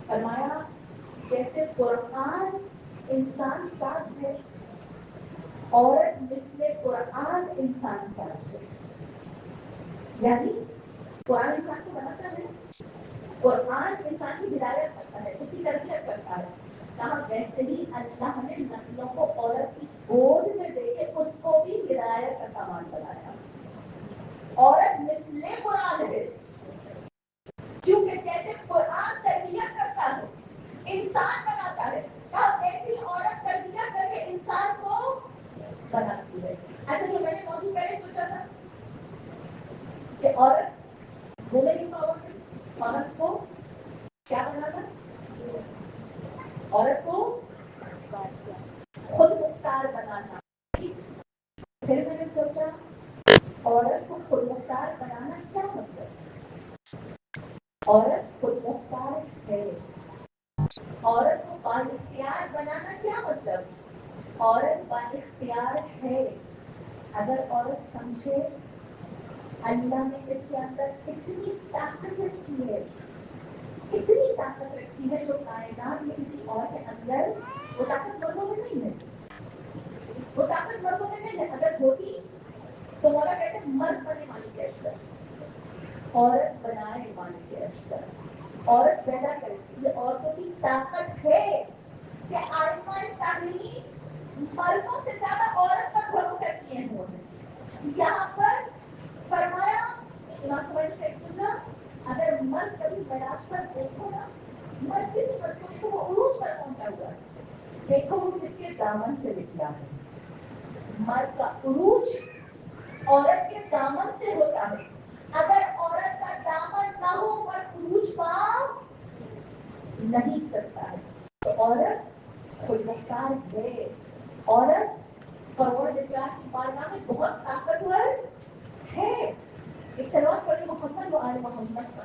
فرمایا جیسے قرآن انسان ساز ہے, عورت مثل قرآن انسان ساز ہے. یعنی قرآن انسان کو بناتا ہے, قرآن انسان کی ہدایت کرتا ہے, اس کی تربیت کرتا ہے. کہا ویسے ہی اللہ نے نسلوں کو عورت کی گود میں دے کے اس کو بھی ہدایت کا سامان بنایا. عورت مثل قرآن ہے, کیونکہ جیسے قرآن تربیت کرتا ہے, انسان بناتا ہے, کہا ایسی عورت تربیت کر کے انسان کو بناتی ہے. اچھا جو میں نے موضوع پہلے سوچا تھا کہ عورت وومن امپاورمنٹ, عورت کو کیا بنانا, عورت کو خود مختار بنانا. پھر میں نے سوچا عورت کو خود مختار بنانا کیا مطلب؟ عورت خود مختار ہے. عورت کو بااختیار بنانا کیا مطلب؟ عورت بااختیار ہے. اگر عورت سمجھے اللہ نے اس کے اندر اتنی طاقت رکھی ہے, اتنی طاقت رکھی ہے جو کائنات میں کسی اور کے اندر, وہ طاقت مردوں میں نہیں ہے, وہ طاقت مردوں میں نہیں ہے. اگر ہوتی تو مولا کہتے مرد بنے مالک اشتر, عورت بنائے مالک اشتر, عورت پیدا کرے. یہ عورتوں کی طاقت ہے کہ آئمہ تعلیم مردوں سے زیادہ عورت پر بھروسہ کیے ہوئے ہیں. یہاں پر فرمایا امام خمینی کا ایک جملہ, اگر مرد کبھی معراج پر دیکھو نا, مرد کسی مرد کو دیکھو وہ عروج پر پہنچا ہوا ہے, دیکھو وہ کس کے دامن سے نکلا ہے. مرد کا عروج عورت کے دامن سے ہوتا ہے. اگر عورت کا دامن نہ ہو مرد عروج پا نہیں سکتا ہے. تو عورت خود مختار ہے, عورت پروردگار کی بارگاہ میں بہت طاقتور ہے. ایک صلوات پڑھیں محمد و آل محمد.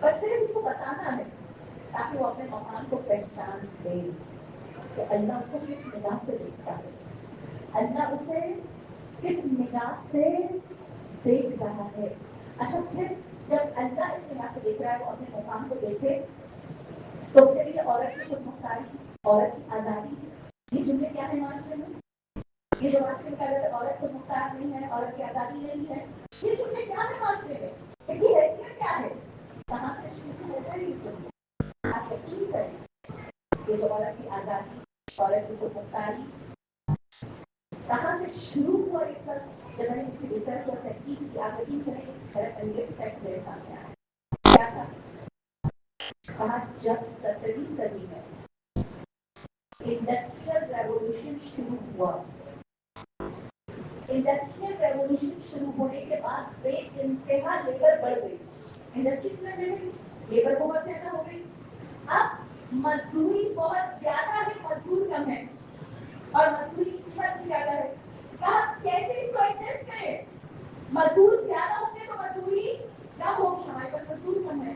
بس صرف اس کو بتانا ہے تاکہ وہ اپنے مقام کو پہچان لے کہ اللہ اس کو کس نگاہ سے دیکھتا ہے. اللہ اسے کس نگاہ سے دیکھ رہا ہے. اچھا پھر جب اللہ اس نگاہ سے دیکھ رہا ہے وہ اپنے مقام کو دیکھے تو پھر یہ عورت کی خود مختاری, عورت کی آزادی, یہ جملے کیا ہے معاشرے میں؟ یہ جو معاشرے میں کہا جاتا ہے عورت خود مختار نہیں ہے, عورت کی آزادی نہیں ہے, یہ جملے کیا ہے معاشرے میں؟ اس کی حیثیت کیا ہے؟ کہاں سے شروع ہوتا ہے یہ جملے؟ آپ یقین کریں یہ جو عورت کی آزادی, عورت کی خود مختاری کہاں سے شروع ہوا یہ سب؟ جب میں نے اس کی ریسرچ اور تحقیق کی, آپ یقین کریں ایک حیرت انگیز فیکٹ میرے سامنے آیا. کیا تھا؟ کہا جب 17ویں صدی میں انڈسٹریل ریولوشن شروع ہوا, انڈسٹریل ریولوشن شروع ہونے کے بعد بے انتہا لیبر بڑھ گئی. انڈسٹریز میں لیبر بہت زیادہ ہو گئی, اب مزدوری بہت زیادہ ہے, مزدور کم ہے, اور مزدوری کی قیمت بھی زیادہ ہے. کہا کیسے اس کو ایڈجسٹ کریں؟ مزدور زیادہ ہوں گے تو مزدوری کم ہوگی, ہمارے پاس مزدور کم ہے.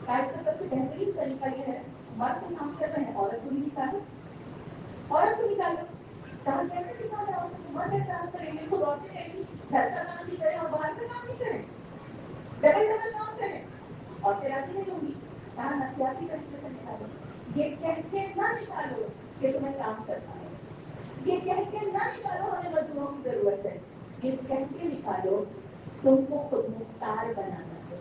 کہا اس کا سب سے بہترین طریقہ یہ ہے مرد تو کام کر رہے ہیں, عورت کو بھی نکالو, عورت کو نکالو. کہا کیسے نکالے عورت کو؟ مرد اعتراض کریں گے, خود عورتیں کہیں گی گھر کا کام بھی کریں اور باہر کا کام بھی کریں, ڈبل ڈبل کام کریں, عورتیں راضی نہیں ہوں گی. کہا نفسیاتی طریقے سے نکالو, یہ کہہ کے نہ نکالو کہ تمہیں کام کرنا ہے, یہ کہہ کے نہ نکالو ہمیں مزدوروں کی ضرورت ہے, یہ کہہ کے نکالو تم کو خود مختار بنانا ہے,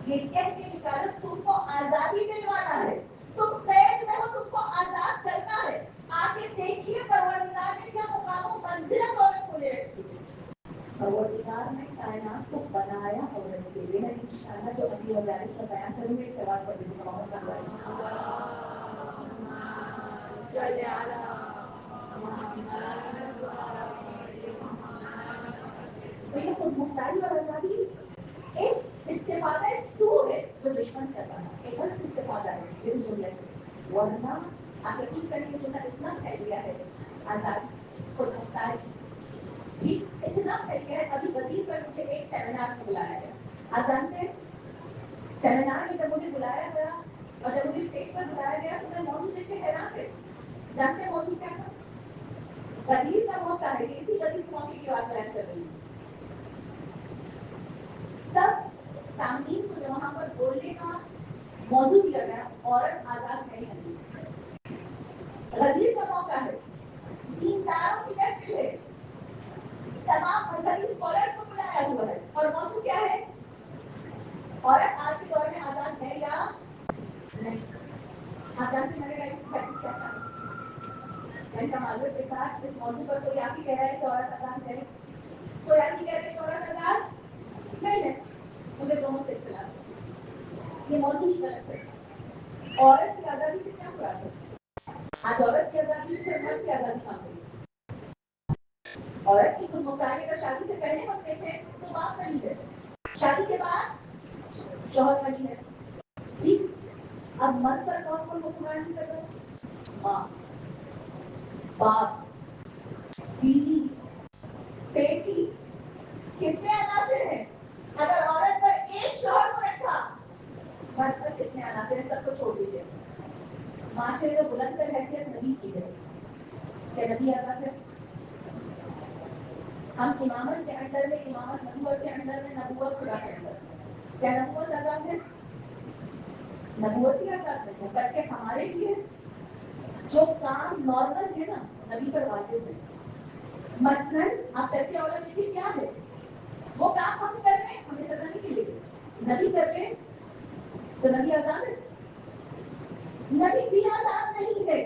یہ کہہ کے نکالو تم کو آزادی دلوانا ہے, تم قید میں ہو, تم کو آزاد کرنا ہے. آگے دیکھیے پروردگار نے کیا مقام و منزلت عورت کو دے رکھی ہے. پروردگار نے کائنات کو بنایا عورت کے لیے. انشاءاللہ جو ابھی مدارس کا بیان کروں گے سوال پڑھ لیجیے محمد تو یہ خود مختاری اور آزادی ایک استفادہ سو ہے جو دشمن کر رہا ہے, ایک غلط استفادہ ہے اس جملے سے. ورنہ آپ یقین کریں یہ جملہ اتنا پھیل گیا ہے, آزادی, خود مختاری, جی اتنا پھیل گیا ہے. ابھی غدیر پر مجھے ایک سیمینار میں بلایا گیا. آپ جانتے ہیں سیمینار میں جب مجھے بلایا گیا اور جب مجھے اسٹیج پر بلایا گیا تو میں موضوع دیکھ کے حیران رہی. جانتے ہیں موضوع کیا تھا؟ غدیر کا موقع ہے, اسی غدیر کے موقع کی بات بیان کر رہی ہوں. سب سامعین کو جو وہاں پر بولنے کا موضوع دیا گیا عورت آزاد ہے یا نہیں. غدیر کا موقع ہے, دینداروں کی محفل ہے, تمام مذہبی اسکالرس کو بلایا ہوا ہے, اور موضوع کیا ہے؟ عورت آج کے دور میں آزاد ہے یا نہیں. آپ جانتے ہیں میرے رئیس بیٹھ کیا تھا؟ میں کا معذرت کے ساتھ اس موضوع پر کوئی آپ ہی کہہ رہا ہے کہ عورت آزاد ہے, کوئی آپ ہی کہہ رہا ہے کہ عورت آزاد نہیں ہے. مجھے دونوں سے اختلاف ہے, یہ موضوع ہی غلط ہے. عورت کی آزادی سے کیا مراد ہے؟ آج عورت کی آزادی پھر مرد کی آزادی کہاں گئی؟ عورت کی خود مختاری اگر شادی سے پہلے ہم دیکھیں تو باپ ولی ہے, شادی کے بعد شوہر ولی ہے. ٹھیک, اب مرد پر کون کون حکمرانی کر رہا ہے؟ ماں, باپ, بیوی, بیٹی, کتنے عناصر ہیں؟ اگر عورت پر ایک شوہر کو رکھا, مرد پر کتنے عناصر ہیں؟ سب کو چھوڑ دیجیے. معاشرے میں بلند تر حیثیت نبی کی ہے. کیا نبی آزاد ہے؟ ہم امامت کے انڈر میں, امامت نبوت کے انڈر میں, نبوت خدا کے انڈر میں. کیا نبوت آزاد ہے؟ نبوت ہی آزاد نہیں ہے, بلکہ ہمارے لیے جو کام نارمل ہے نا نبی پر واجب ہے. مثلاً آپ کرتے والا دیکھیے کیا ہے, وہ کام ہم کر رہے ہیں ہمیں سزا نہیں ملے گی. نبی کر رہے ہیں تو نبی آزاد ہے؟ نبی بھی آزاد نہیں ہے.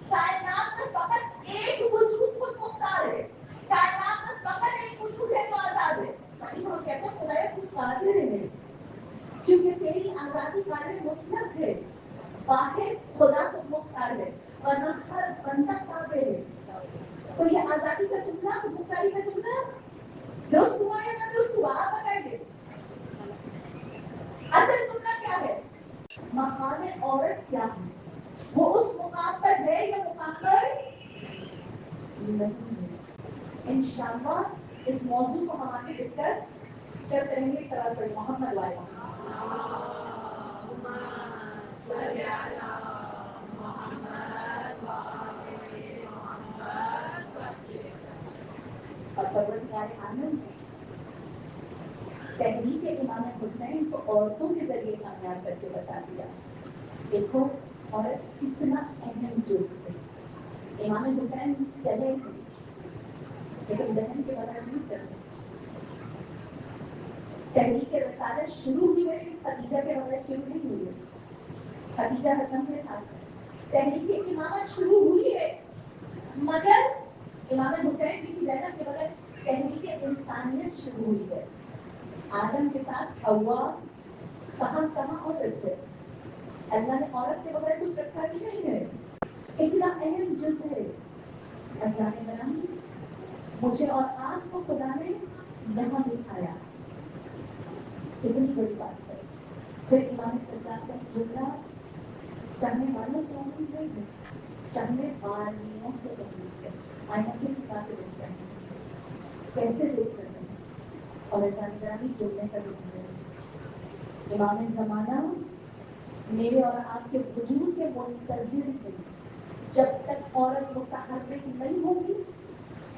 کائنات میں فقط ایک وجود خود مختار ہے, کائنات میں فقط ایک وجود ہے جو آزاد ہے. نبی کو ہم کہتے ہیں خدایا تو قادر ہے, کیونکہ تیری آزادی قادر مطلق ہے. واحد خدا خود مختار ہے, ورنہ ہر بندہ قادر ہے. تو یہ آزادی کا جملہ, خود مختاری کا جملہ درست ہوا یا نہ درست ہوا, آپ بتائیے. اصل جملہ کیا ہے؟ مقام عورت کیا ہے؟ وہ اس مقام پر ہے یا مقام پر نہیں ہے؟ انشاءاللہ اس موضوع کو ہم آگے ڈسکس کرتے رہیں گے. سوال پڑھیں محمد وائے. اور پروردگار حسین کو عورتوں کے ذریعے کامیاب کر کے بتا دیا. دیکھو عورت کتنا اہم جز ہے. امام حسین چلے تھے لیکن بہن کے بغیر نہیں چلے. تحریک رسالت شروع ہوئی ہے خدیجہ کے بغیر شروع نہیں ہوئی ہے. خدیجہ رقم کے ساتھ تحریک امامت شروع ہوئی ہے مگر امام حسین کی زینب کے بغیر تحریک انسانیت شروع ہوئی ہے. آدم کے ساتھ حوا کہاں کہاں اور رکھتے. اللہ نے عورت کے بغیر کچھ رکھا ہی نہیں ہے. اتنا اہم جز ہے. اللہ نے بنائی مجھے اور آپ کو خدا نے یہاں دکھایا. کتنی بڑی بات ہے. پھر امام سجاد کا جملہ چاہنے والوں سے امید نہیں ہے, چاہنے والیوں سے امید ہے. آئینہ کس طرح سے دیکھ رہے ہیں, کیسے دیکھ رہے ہیں, اور ایسا نگرانی جملے کا دیکھ رہے ہیں. امام زمانہ میرے اور آپ کے وجود کے منتظر ہیں. جب تک عورت متحرک نہیں ہوگی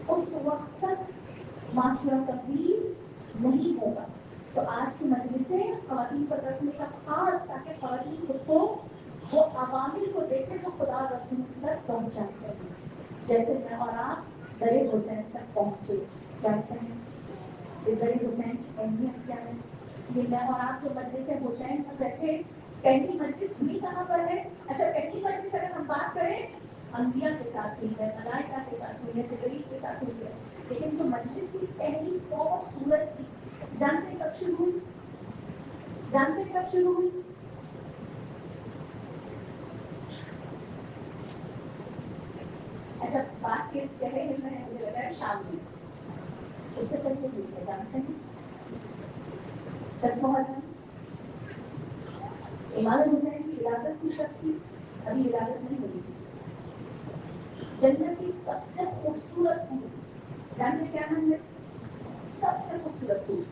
اس وقت تک معاشرہ تبدیل نہیں ہوگا. تو آج کی مجلس سے خواتین پر رکھنے کا خاص تاکہ خواتین خود کو وہ عوامل کو دیکھیں جو خدا رسول تک پہنچاتے ہیں. جیسے میں اور آپ در حسین تک پہنچے. جانتے ہیں اس در حسین کی اہمیت کیا ہے؟ یہ میں اور آپ جو مجلس حسین پر بیٹھے, پہلی مجلس ہوئی کہاں پر ہے؟ اچھا پہلی مجلس اگر ہم بات کریں انبیاء کے ساتھ ہوئی ہے, ملائکہ کے ساتھ ہوئی ہے, جبریل کے ساتھ ہوئی ہے. لیکن جو مجلس کی پہلی فوج صورت تھی, جانتے کب شروع ہوئی؟ جانتے کب شروع ہوئی؟ اچھا پاس کے چہرے مل رہے ہیں, مجھے لگا ہے شام میں. اس سے پہلے ہوئی ہے, جانتے ہیں 10 محرم. امام حسین کی ولادت کی شب تھی, ابھی ولادت نہیں ہوئی تھی. جنت کی سب سے خوبصورت پھول, جانتے کیا نام ہے؟ سب سے خوبصورت پھول,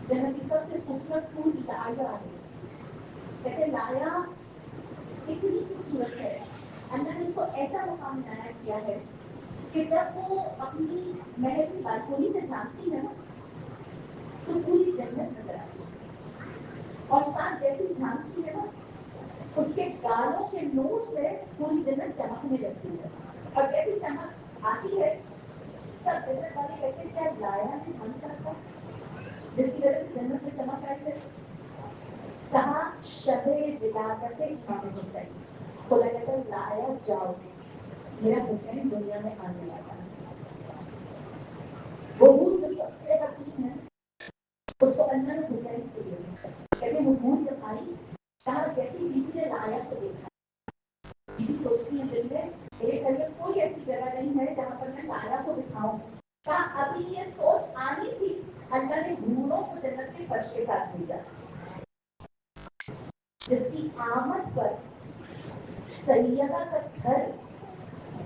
جنت کی سب سے خوبصورت پھول لایا ہے. کہتے لایا اتنی خوبصورت ہے, اللہ نے اس کو ایسا مقام عنایت کیا ہے کہ جب وہ اپنی محل کی بالکونی سے جھانکتی ہے نا تو پوری جنت نظر آتی ہے. اور ساتھ جیسی جھانکتی ہے نا اس کے گالوں کے نور سے پوری جنت چمکنے لگتی ہے. اور جیسی چمک آتی ہے سب جنت والے کہتے ہیں کیا لایا نے جھانکا تھا جس کی وجہ سے جنت میں چمک آئی ہے. کہاں شب ولادت امام حسین. خدا کہتا ہے لایا جاؤ, میرا حسین دنیا میں آنے والا ہے. وہ بھول جو سب سے حسین ہے اس کو اللہ نے حسین کو دے دیا. کہتے وہ بھول جب آئی کہا جیسی بیوی نے لایا کو دیکھا, بیوی سوچتی ہے دل میں میرے گھر میں کوئی ایسی جگہ نہیں ہے جہاں پر میں لایا کو دکھاؤں. کہا ابھی یہ سوچ آنی تھی, اللہ نے حوروں کو جنت کے فرش کے ساتھ بھیجا. جس کی آمد پر سیدہ کا گھر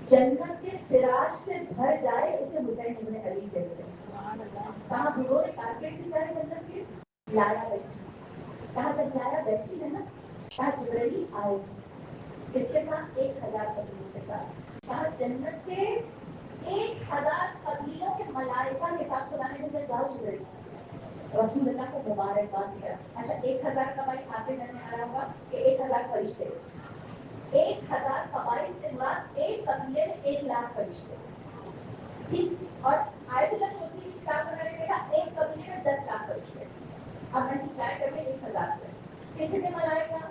جنت کے فراش سے بھر جائے اسے حسین ابن علی کہتے ہیں. کہاں حوروں نے کارپیٹ بچھائے جنت کے, لایا بیٹھی. کہا جب لایا بیٹھی ہے نا, کہا جبرائیل آئے اس کے ساتھ 1000 قبیلوں کے ساتھ. کہا جنت کے 1000 قبیلوں کے ملائکہ کے ساتھ خدا نے مجھے جاؤ جبرائیل. رسول اللہ کو مبارکباد دیا. اچھا 1000 قبائل آپ کے ذہن میں آ رہا ہوگا کہ 1000 فرشتے. 1000 قبائل سے مراد ایک قبیلے میں 1,00,000 فرشتے. ٹھیک, اور آیت اللہ شوسی کی کتاب میں نے دیکھا ایک قبیلے میں 10,00,000 فرشتے. اب ملٹیپلائی کر لیں 1000 سے, کتنے ملائکہ؟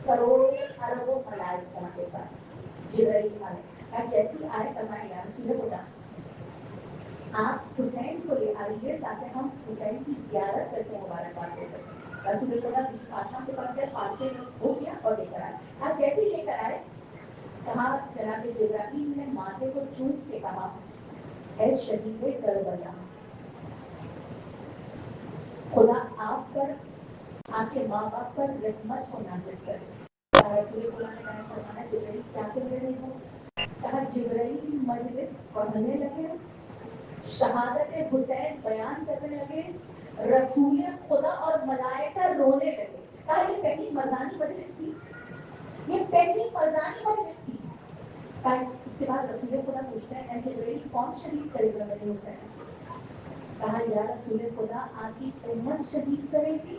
کروڑوں اربوں ملائکہ کے ساتھ جبرائیل آئے. جیسی آئے فرمایا یا رسول خدا آپ حسین کو لے آئیے تاکہ ہم حسین کی زیارت کر کے مبارکباد دے سکیں. رسول خدا بھی فاطمہ کے پاس گئے, پالتے ہو گیا اور لے کر آئے. آپ جیسے ہی لے کر آئے کہا جناب جبرائیل نے ماتھے کو چوم کے کہا اے شہید کربلا, خدا آپ پر آپ کے ماں باپ پر رحمت کو نازل کرے. رسول خدا نے بیان فرمایا جبرائیل کیا کر رہے ہو؟ کہا جبرائیل مجلس پڑھنے لگے, شہادت حسین بیان کرنے لگے, رسول خدا اور ملائکہ رونے لگے. کہا یہ پہلی مردانی مجلس تھی, یہ پہلی مردانی مجلس تھی. اس کے بعد رسول خدا پوچھتے ہیں اے جبرائیل کون شہید کرے گا میرے حسین؟ کہا یا رسول خدا آپ کی امت شہید کرے گی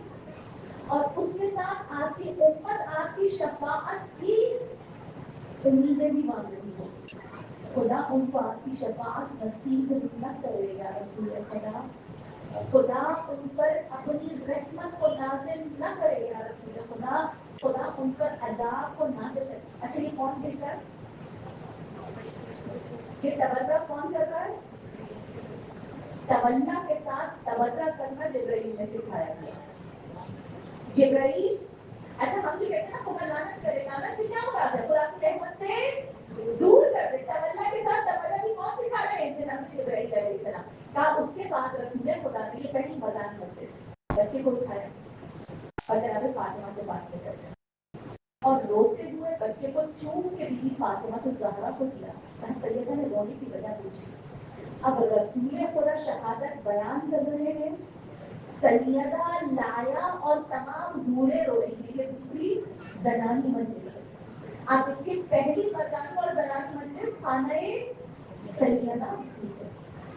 اور اس کے ساتھ آپ کی امت آپ کی شفاعت کی امیدیں بھی مان رہی ہے. خدا ان کو آپ کی شفاعت نصیب نہ کرے یا رسول خدا. خدا ان پر اپنی رحمت کو نازل نہ کرے یا رسول خدا. خدا ان پر عذاب کو نازل کرے. اچھا یہ کون بھیج رہا ہے؟ یہ تبرہ کون کر رہا ہے؟ تولہ کے ساتھ تبرہ کرنا جبرائیل نے سکھایا گیا. جبرائیل اچھا ہم جو کہتے ہیں نا خدا لعنت کرے, لعنت سے کیا مراد ہے؟ خدا کی رحمت سے دور کر دے. تولہ کے ساتھ تبرہ بھی کون سکھا رہے ہیں؟ جناب جبرائیل علیہ السلام. کہا اس کے بعد رسول خدا نے یہ کہیں بدان کرتے بچے کو اٹھایا اور جناب فاطمہ کے پاس لے کر گئے اور روتے ہوئے بچے کو چوم کے بی بی فاطمہ کو زہرا کو دیا. کہا سیدہ نے رونے کی وجہ پوچھی. اب رسول خدا شہادت بیان کر رہے ہیں, سیدہ لایا اور تمام بوڑھے رو رہی ہیں. یہ دوسری زنانی مجلس ہے. آپ دیکھیے پہلی مردانی اور زنانی مجلس خانہ سیدہ.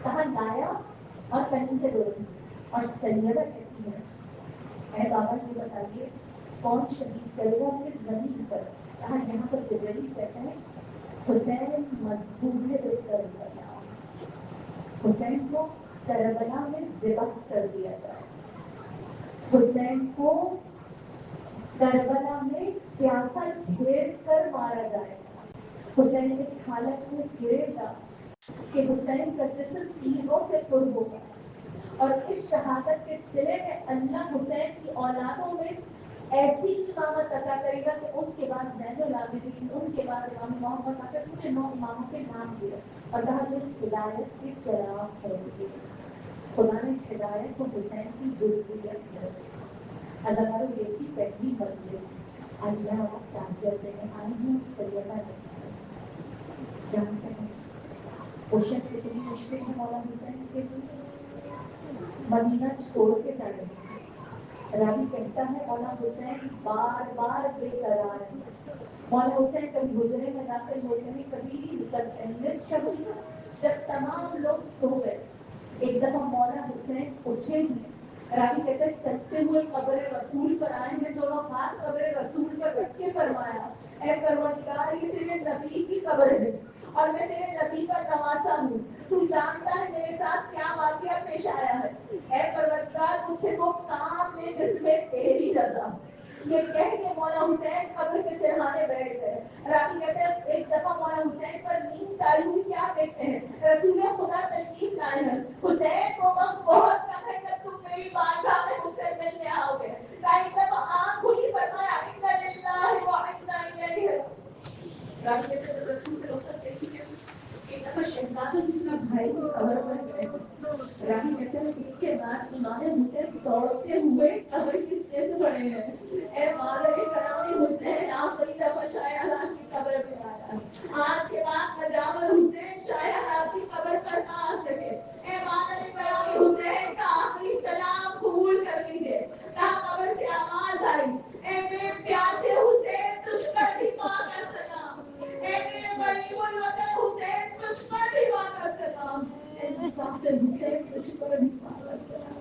کہاں لایا اور کہیں سے رو رہی اور سیدہ کہتی ہے اے بابا یہ بتائیے کون شہید کرے گا کس زمین پر؟ کہا یہاں پر جبرائیل کہتے ہیں حسین مذبوح کربلا, حسین کو کربلا میں ذبح کر دیا جائے. حسین کو کربلا میں پیاسا گھیر کر مارا جائے. حسین اس حالت میں گرے گا کہ حسین کا جسم تیروں سے پر ہوگا اور اس شہادت کے صلے میں اللہ حسین کی اولادوں میں ایسی امامت عطا کرے گا کہ ان کے بعد زین العابدین, ان کے بعد امام محمد آ کر پورے 9 اماموں کے نام دیے اور کہا جو ہدایت کے چراغ ہے. خدا نے ہدایت کو حسین کی ضروریت ہے. ہزاروں یہ کی پہلی مجلس. آج میں آپ تعزیت دینے آئی ہوں. سیدہ جانتے ہیں اوشن کتنی مشکل ہے مولا حسین کے لیے. مدینہ چھوڑ کے جا رہے ہیں. راوی کہتا ہے مولا حسین بار بار بے قرار ہیں. مولا حسین کبھی حجرے میں داخل ہوتے ہیں, کبھی نکلتے ہیں. جب تمام لوگ سو گئے ایک دفعہ مولا حسین اٹھے ہیں. راوی کہتے ہیں چلتے ہوئے قبر رسول پر آئے ہیں, دونوں ہاتھ قبر رسول پر رکھ کے فرمایا اے پروردگار یہ تیرے نبی کی قبر ہے اور میں تیرے نبی کا نواسا ہوں, تو جانتا ہے میرے ساتھ کیا واقعہ پیش آیا ہے. اے پروردگار مجھ سے وہ کام لے جس میں تیری رضا. یہ کہہ کے مولا حسین قبر کے سرہانے بیٹھ گئے. راوی کہتے ہیں ایک دفعہ مولا حسین پر نیند تاری ہوئی. کیا دیکھتے ہیں رسول خدا تشریف لائے ہیں. حسین وہ وقت بہت کم ہے جب تم میری بارگاہ میں مجھ سے ملنے آؤ گے. ایک دفعہ آنکھ کھلی فرمایا انا للہ و انا الیہ راجعون. راوی کہتے ہیں رسول سے رخصت دیکھی ہے. ایک دفعہ شہزادہ بھی اپنا بھائی کی قبر پر گئے. راوی کہتے ہیں اس کے بعد امام حسین دوڑتے ہوئے قبر کی سمت بڑھے ہیں. اے مادر کرام حسین آخری دفعہ شاید آپ کی قبر پہ آیا. آج کے بعد مجاور حسین شاید آپ کی قبر پر نہ آ سکے. اے مادر کرام حسین کا آخری سلام قبول کر لیجیے. کہاں قبر سے آواز آئی اے میرے پیاسے حسین تجھ پر بھی ماں کا سلام. اے میرے غریب الوطن حسین تجھ پر بھی ماں کا سلام. اے مسافر حسین تجھ پر بھی ماں کا سلام.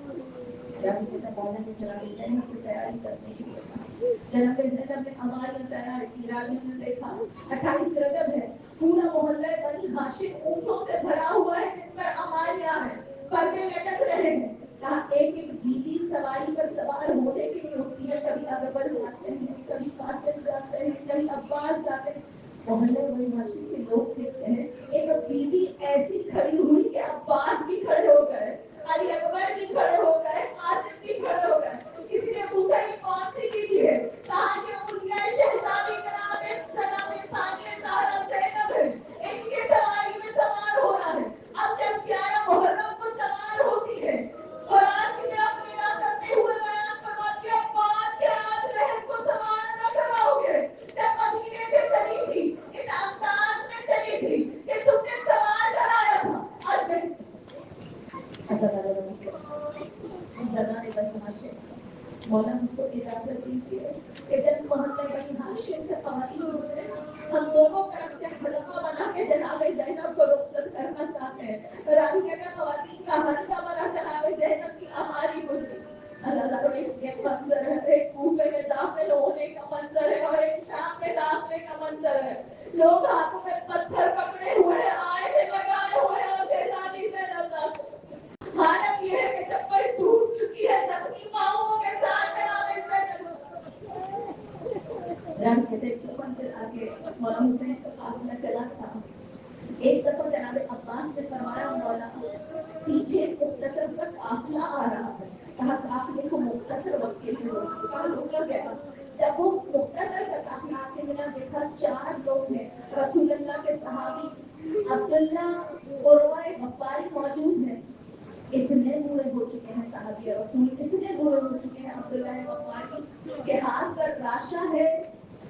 راوی کہتا مولا نے جناب زینب سے تیاری کرنے کے لیے کہا. جناب زینب نے ہماری تیار کی. راوی نے دیکھا 28 رجب ہے, پورا محلہ بنی ہاشم اونٹوں سے بھرا ہوا ہے جن پر امالیاں ہیں, پردے لٹک رہے ہیں. کہا ایک ایک بیوی سواری پر سوار ہونے کے لیے ہوتی ہے. کبھی اکبر جاتے ہیں, کبھی قاسم جاتے ہیں, کبھی عباس جاتے ہیں. محلہ بنی ہاشم کے لوگ دیکھتے ہیں ایک بیوی ایسی کھڑی ہوئی کہ عباس بھی کھڑے ہو گئے, علی اکبر بھی کھڑے ہو گئے, قاسم بھی کھڑے ہو گئے. کسی نے پوچھا یہ کون سی بیوی ہے؟ کہا کہ اولیاء شہزادی جناب سلام ثانیہ زہرا زینب ہے. ان کے سواری میں سوار ہو رہا ہے. اب جب 11 محرم کو سوار ہوتی ہے قرآن کی طرف نگاہ کرتے ہوئے بیان فرماتی ہے عباس کے ہاتھ بہن کو سوار نہ کراؤ گے. جب مدینے سے چلی تھی اس انداز میں چلی تھی کہ تم نے سوار کرایا تھا. آج میں زبان بنی ہاشم مولا ہم کو اجازت دیجیے کہ جب محلہ بنی ہاشم سے خواتین گزرے ہم دونوں طرف سے حلقہ بنا کے جناب زینب کو رخصت کرنا چاہتے ہیں. راوی کہتا خواتین کا حلقہ بنا جناب تبریک کے منظر ہے، ایک کوفے میں داخل ہونے کا منظر ہے اور ایک شام میں داخلے کا منظر ہے. لوگ ہاتھوں میں پتھر پکڑے ہوئے ہیں، آئے تھے لگائے ہوئے ہیں اور جیسانی سے نظر. حالت یہ ہے کہ چپل ٹوٹ چکی ہے، زخمی پاؤں کے ساتھ جناب سے رنگ کے دیکھ کے منزل آگے مولا حسین کا قافلہ چلا تھا. ایک دفعہ جناب عباس نے فرمایا مولا پیچھے مختصر سا قافلہ آ رہا ہے. کہا قافلے کو مختصر وقت کے لیے روکو. کہا روکا گیا. جب وہ مختصر سا قافلہ آگے ملا دیکھا 4 لوگ ہیں رسول اللہ کے صحابی عبداللہ عروہ غفاری موجود ہیں. اتنے بوڑھے ہو چکے ہیں صحابی رسول، اتنے بوڑھے ہو چکے ہیں عبداللہ غفاری کے ہاتھ پر راشا ہے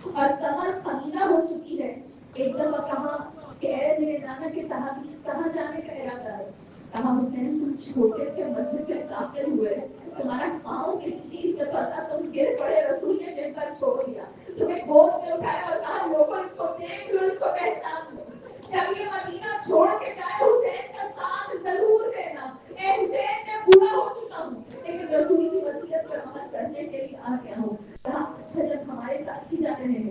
اور کمر خمیدہ ہو چکی ہے. ایک دفعہ کہا کہ اے میرے نانا کے صحابی کہاں جانے کا ارادہ ہے؟ کہا حسین تم چھوٹے تھے مسجد میں داخل ہوئے، تمہارا پاؤں کسی چیز میں پھنسا، تم گر پڑے، رسول نے مل کر چھوڑ دیا، تمہیں گود میں اٹھایا اور کہا لوگوں اس کو دیکھ لو، اس کو پہچان لو. جب یہ مدینہ چھوڑ کے جائے حسین کا ساتھ ضرور دینا. اے حسین میں بوڑھا ہو چکا ہوں لیکن رسول کی وصیت پر عمل کرنے کے لیے آ گیا ہوں. کہا اچھا جب ہمارے ساتھ ہی جا رہے ہیں